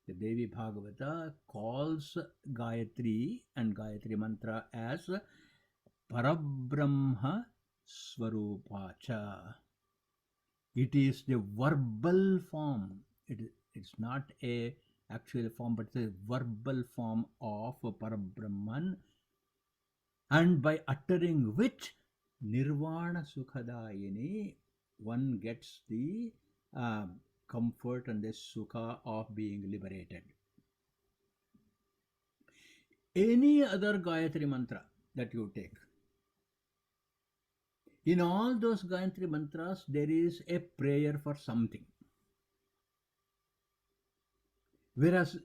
The Devi Bhagavata calls Gayatri and Gayatri Mantra as Parabrahma Swarupacha. It is the verbal form. It's not a actual form, but it's a verbal form of Parabrahman, and by uttering which Nirvana Sukhadayini, one gets the comfort and the sukha of being liberated. Any other Gayatri Mantra that you take, in all those Gayatri Mantras, there is a prayer for something. Whereas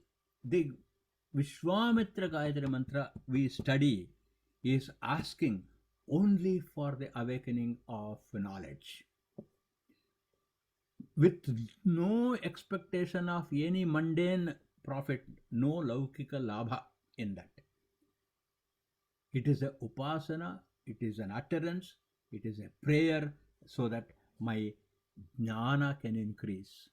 the Vishwamitra Gayatri Mantra we study is asking only for the awakening of knowledge, with no expectation of any mundane profit, no laukika labha in that. It is a upasana, it is an utterance, it is a prayer so that my jnana can increase.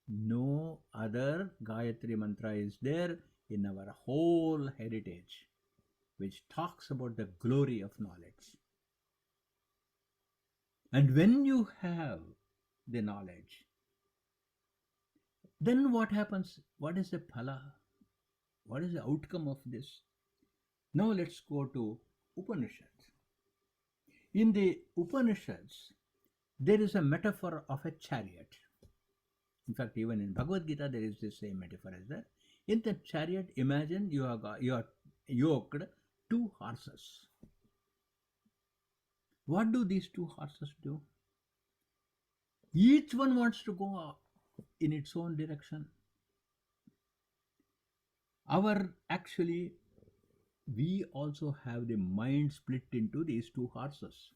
No other Gayatri Mantra is there in our whole heritage which talks about the glory of knowledge. And when you have the knowledge, then what happens? What is the phala? What is the outcome of this? Now let's go to Upanishads. In the Upanishads, there is a metaphor of a chariot. In fact, even in Bhagavad Gita, there is the same metaphor as that. In the chariot, imagine you are yoked two horses. What do these two horses do? Each one wants to go in its own direction. We also have the mind split into these two horses.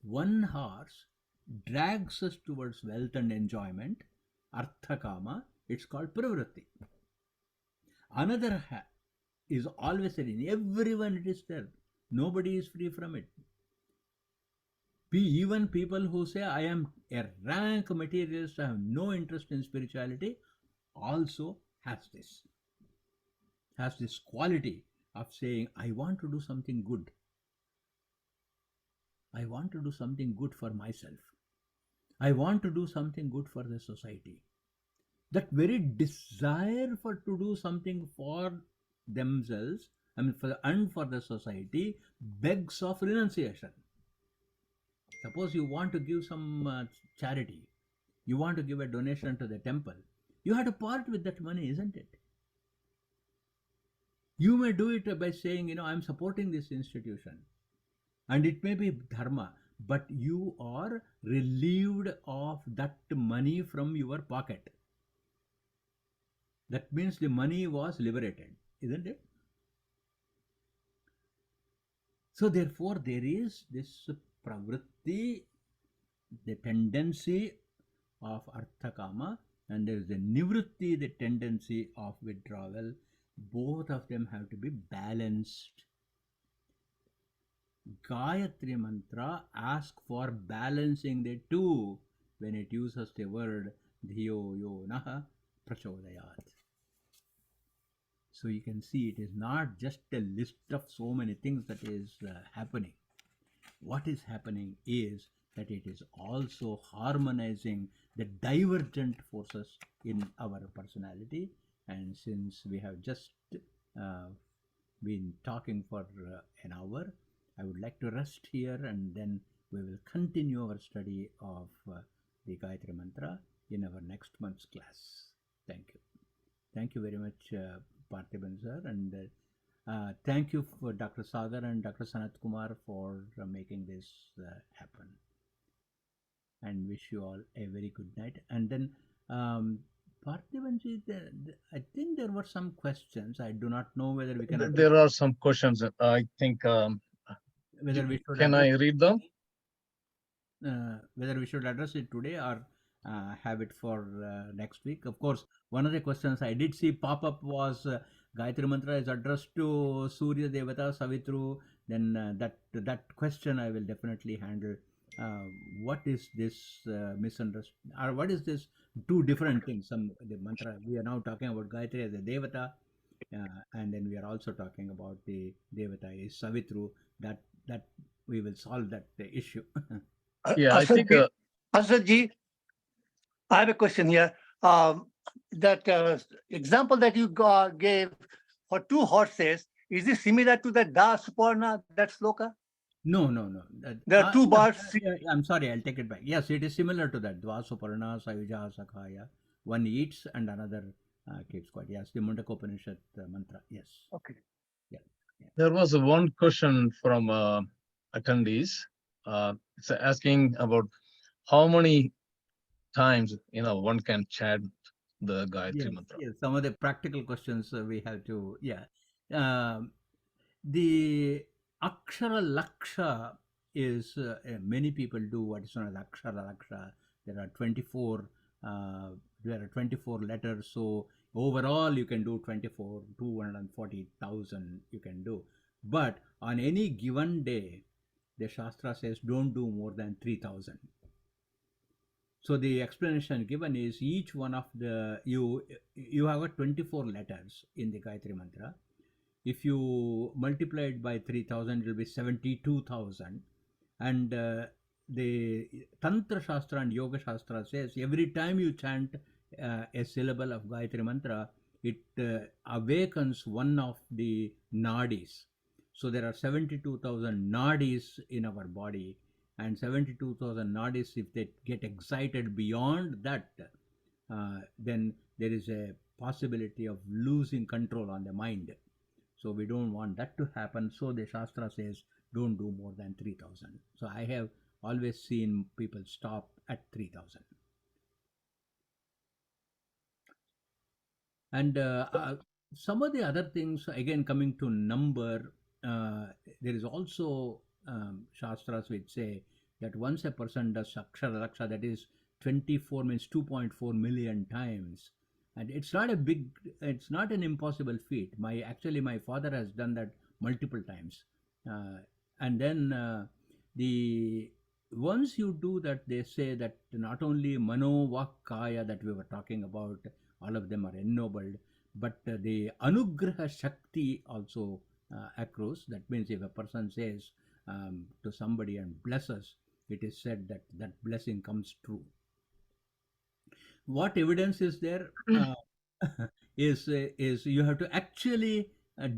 One horse drags us towards wealth and enjoyment, arthakama, it's called pravritti. Another is always there, in everyone it is there. Nobody is free from it. Even people who say, I am a rank materialist, I have no interest in spirituality, also has this quality of saying, I want to do something good. I want to do something good for myself. I want to do something good for the society. That very desire to do something for themselves, and for the society, begs of renunciation. Suppose you want to give some charity, you want to give a donation to the temple, you have to part with that money, isn't it? You may do it by saying, I am supporting this institution, and it may be dharma, but you are relieved of that money from your pocket. That means the money was liberated, isn't it? So therefore, there is this pravritti, the tendency of arthakama, and there is the nivritti, the tendency of withdrawal. Both of them have to be balanced. Gayatri Mantra asks for balancing the two when it uses the word dhiyo yo naha prachodayat. So you can see it is not just a list of so many things that is happening. What is happening is that it is also harmonizing the divergent forces in our personality. And since we have just been talking for an hour, I would like to rest here, and then we will continue our study of the Gayatri Mantra in our next month's class. Thank you. Thank you very much, Parthiban sir, and thank you for Dr. Sagar and Dr. Sanat Kumar for making this happen. And wish you all a very good night. And then, Parthiban ji, I think there were some questions. I do not know whether we can. There are some questions. I think. Whether we should Can I read them? Whether we should address it today or have it for next week. Of course, one of the questions I did see pop up was Gayatri Mantra is addressed to Surya Devata Savitru. Then that question I will definitely handle. What is this misunderstanding, or what is this two different things? The mantra, we are now talking about Gayatri as a Devata, and then we are also talking about the Devata is Savitru. That we will solve that issue. Yeah, I think. Asad-ji, I have a question here. That example that you gave for two horses, is it similar to the Da Suparna, that sloka? No. There are two bars. I'm sorry, I'll take it back. Yes, it is similar to that. Dva Suparna, Sayuja, Sakhaya. One eats and another keeps quiet. Yes, the Mundakopanishad mantra. Yes. Okay. Yeah. There was one question from attendees. It's asking about how many times one can chant the Gayatri Mantra. Yes, some of the practical questions we have to. The Akshara Laksha is many people do what is known as Akshara Laksha. There are 24. There are 24 letters. So overall, you can do 240,000. You can do, but on any given day, the Shastra says don't do more than 3,000. So the explanation given is each one of the you have a 24 letters in the Gayatri Mantra. If you multiply it by 3,000, it will be 72,000. And the Tantra Shastra and Yoga Shastra says every time you chant a syllable of Gayatri Mantra, it awakens one of the nadis. So there are 72,000 nadis in our body, and 72,000 nadis, if they get excited beyond that, then there is a possibility of losing control on the mind. So we don't want that to happen. So the Shastra says don't do more than 3,000. So I have always seen people stop at 3,000. And some of the other things, again, coming to number, there is also Shastras which say that once a person does Akshara Laksha, that is 24 means 2.4 million times. And it's not an impossible feat. Actually, my father has done that multiple times. And then once you do that, they say that not only Mano, Vak, Kaya that we were talking about, all of them are ennobled, but the Anugraha Shakti also accrues. That means if a person says to somebody and blesses, it is said that that blessing comes true. What evidence is there? Is you have to actually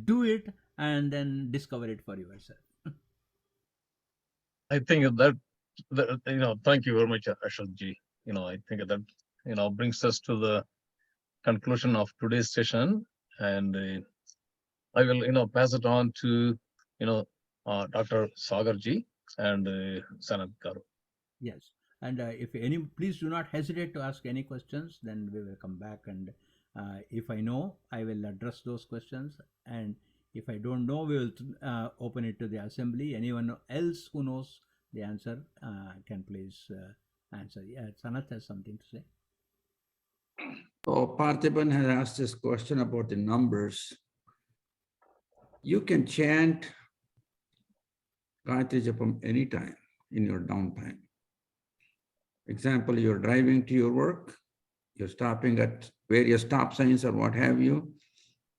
do it and then discover it for yourself. I think that thank you very much, Ashok-ji. I think that brings us to the conclusion of today's session, and I will pass it on to Dr. Sagar-ji. and Sanat Garu. Yes. And if any, please do not hesitate to ask any questions, then we will come back. And if I know, I will address those questions. And if I don't know, we will open it to the assembly. Anyone else who knows the answer can please answer. Yeah, Sanat has something to say. So Parthiban has asked this question about the numbers. You can chant Gayatri Japam anytime in your downtime. Example, you're driving to your work, you're stopping at various stop signs or what have you.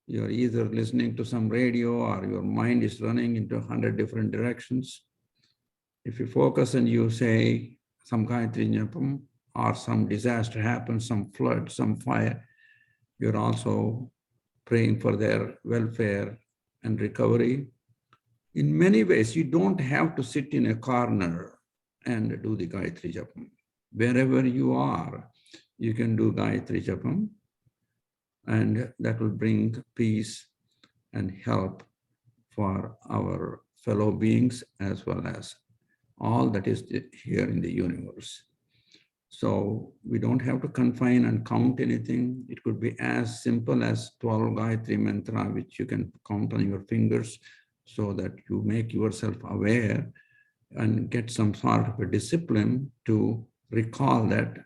You're either listening to some radio or your mind is running into 100 different directions. If you focus and you say some Gayatri Japam or some disaster happens, some flood, some fire, you're also praying for their welfare and recovery. In many ways, you don't have to sit in a corner and do the Gayatri Japam. Wherever you are, you can do Gayatri Japam, and that will bring peace and help for our fellow beings as well as all that is here in the universe. So we don't have to confine and count anything. It could be as simple as 12 Gayathri Mantra, which you can count on your fingers so that you make yourself aware and get some sort of a discipline to recall that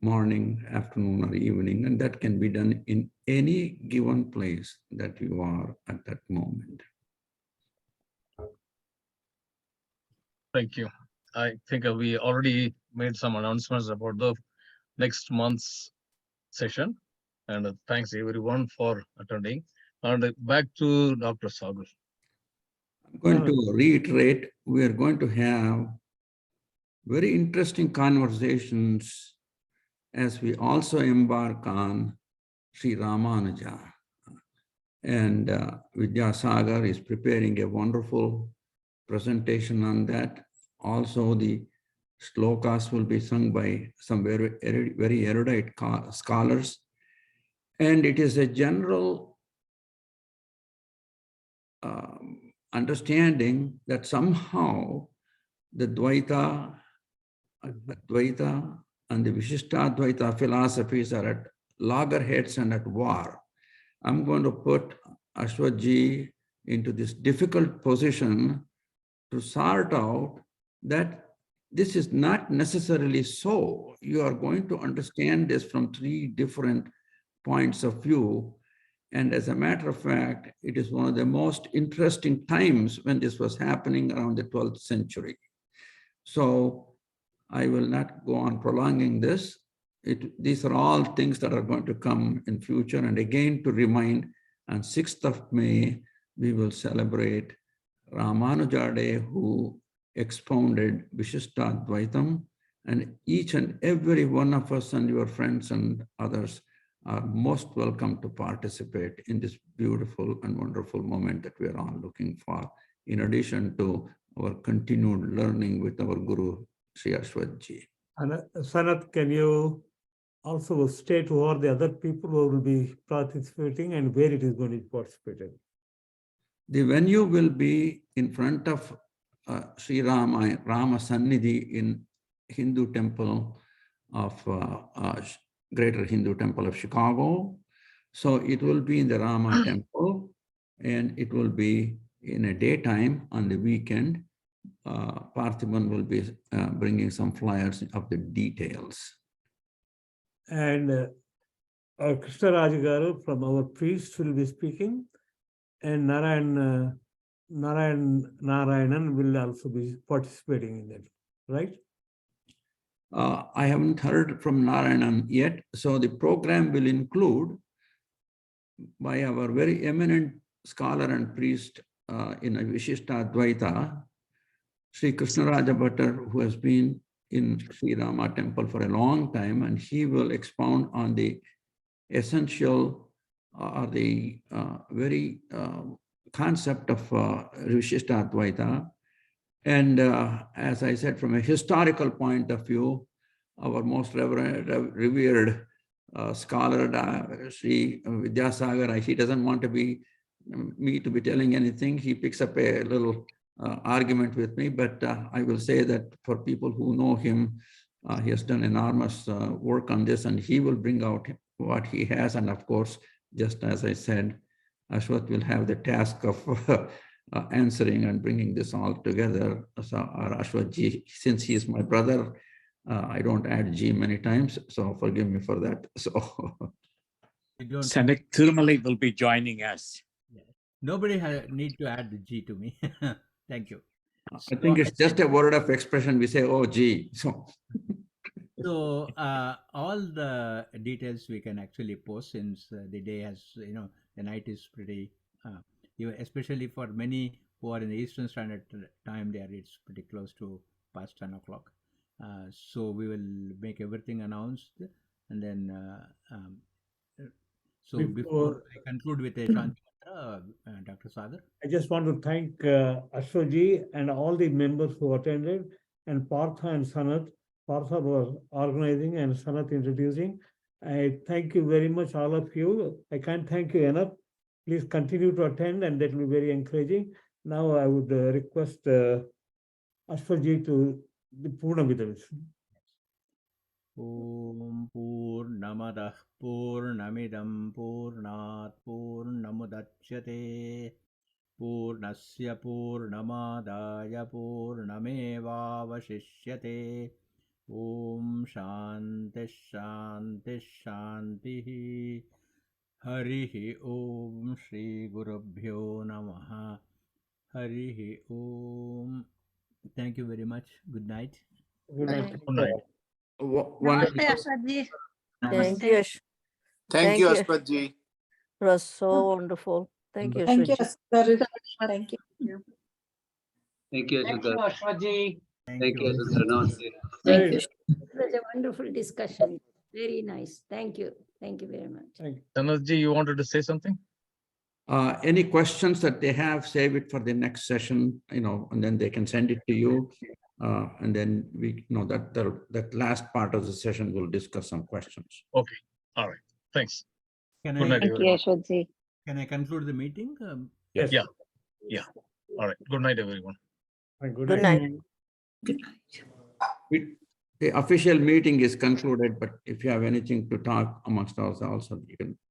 morning, afternoon, or evening. And that can be done in any given place that you are at that moment. Thank you. I think we already made some announcements about the next month's session. And thanks everyone for attending. And back to Dr. Sagar. I'm going to reiterate, we are going to have very interesting conversations as we also embark on Sri Ramanuja. And Vidyasagar is preparing a wonderful presentation on that. Also, the slokas will be sung by some very erudite scholars. And it is a general understanding that somehow the Dvaita and the Vishishtadvaita philosophies are at loggerheads and at war. I'm going to put Aswath into this difficult position to sort out that this is not necessarily so. You are going to understand this from 3 different points of view. And as a matter of fact, it is one of the most interesting times when this was happening around the 12th century. So I will not go on prolonging this. These are all things that are going to come in future. And again, to remind, on 6th of May, we will celebrate Ramanuja Day, who expounded Vishishtadvaitam, and each and every one of us and your friends and others are most welcome to participate in this beautiful and wonderful moment that we are all looking for, in addition to our continued learning with our Guru, Sree Aswath. Sanat, can you also state who are the other people who will be participating and where it is going to be participated? The venue will be in front of Sri Rama Sannidhi in Hindu temple of Greater Hindu Temple of Chicago. So it will be in the Rama temple, and it will be in a daytime on the weekend. Parthiban will be bringing some flyers of the details. And Krishna Rajagaru from our priest will be speaking, and Narayanan will also be participating in that, right? I haven't heard from Narayanan yet. So the program will include by our very eminent scholar and priest in Vishishtadvaita, Sri Krishna Raja Bhattar, who has been in Sri Rama temple for a long time, and he will expound on the essential or the very concept of Vishishtadvaita. And as I said, from a historical point of view, our most revered scholar, Sri Vidyasagar, he doesn't want me to be telling anything. He picks up a little argument with me, but I will say that for people who know him, he has done enormous work on this, and he will bring out what he has. And of course, just as I said, Aswath will have the task of answering and bringing this all together. So Aswath ji, since he is my brother, I don't add G many times, so forgive me for that. So You don't, Senator Thirumale will be joining us. nobody need to add the G to me. Thank you. I think it's just a word of expression. We say, oh, gee. So all the details we can actually post, since the day has, the night is pretty, especially for many who are in the Eastern Standard Time, it's pretty close to past 10 o'clock. So we will make everything announced, and then so before I conclude with a Shanti Mantra, Dr. Sagar. I just want to thank Ashwath ji and all the members who attended, and Partha and Sanat. Partha was organizing and Sanat introducing. I thank you very much, all of you. I can't thank you enough. Please continue to attend, and that will be very encouraging. Now I would request Ashwath ji to the Purna Vidavich. Om Purnamadah Purnamidam Purnat Purnamudachyate Purnasya Purnamadaya Purnamevavashishyate. Om Shanti Shanti Shanti. Harihi Om Shri Gurubhyo Namaha. Harihi Om. Thank you very much. Good night. Good night. Good night. Thank you. Thank you, Aswath ji. It was so wonderful. Thank you. Thank you, Ashwath ji. Thank you. Thank you, Ashwath ji. Thank you. Thank you. It was a wonderful discussion. Very nice. Thank you. Thank you very much. Sanatji, you wanted to say something? Any questions that they have, save it for the next session, and then they can send it to you. And then we know that last part of the session, we'll discuss some questions. Okay. All right. Thanks. Can Good night, Thank you, everyone. Ashwath ji. Can I conclude the meeting? Yes. Yeah. All right. Good night, everyone. Good Good night. night. Good night. The official meeting is concluded, but if you have anything to talk amongst ourselves, you can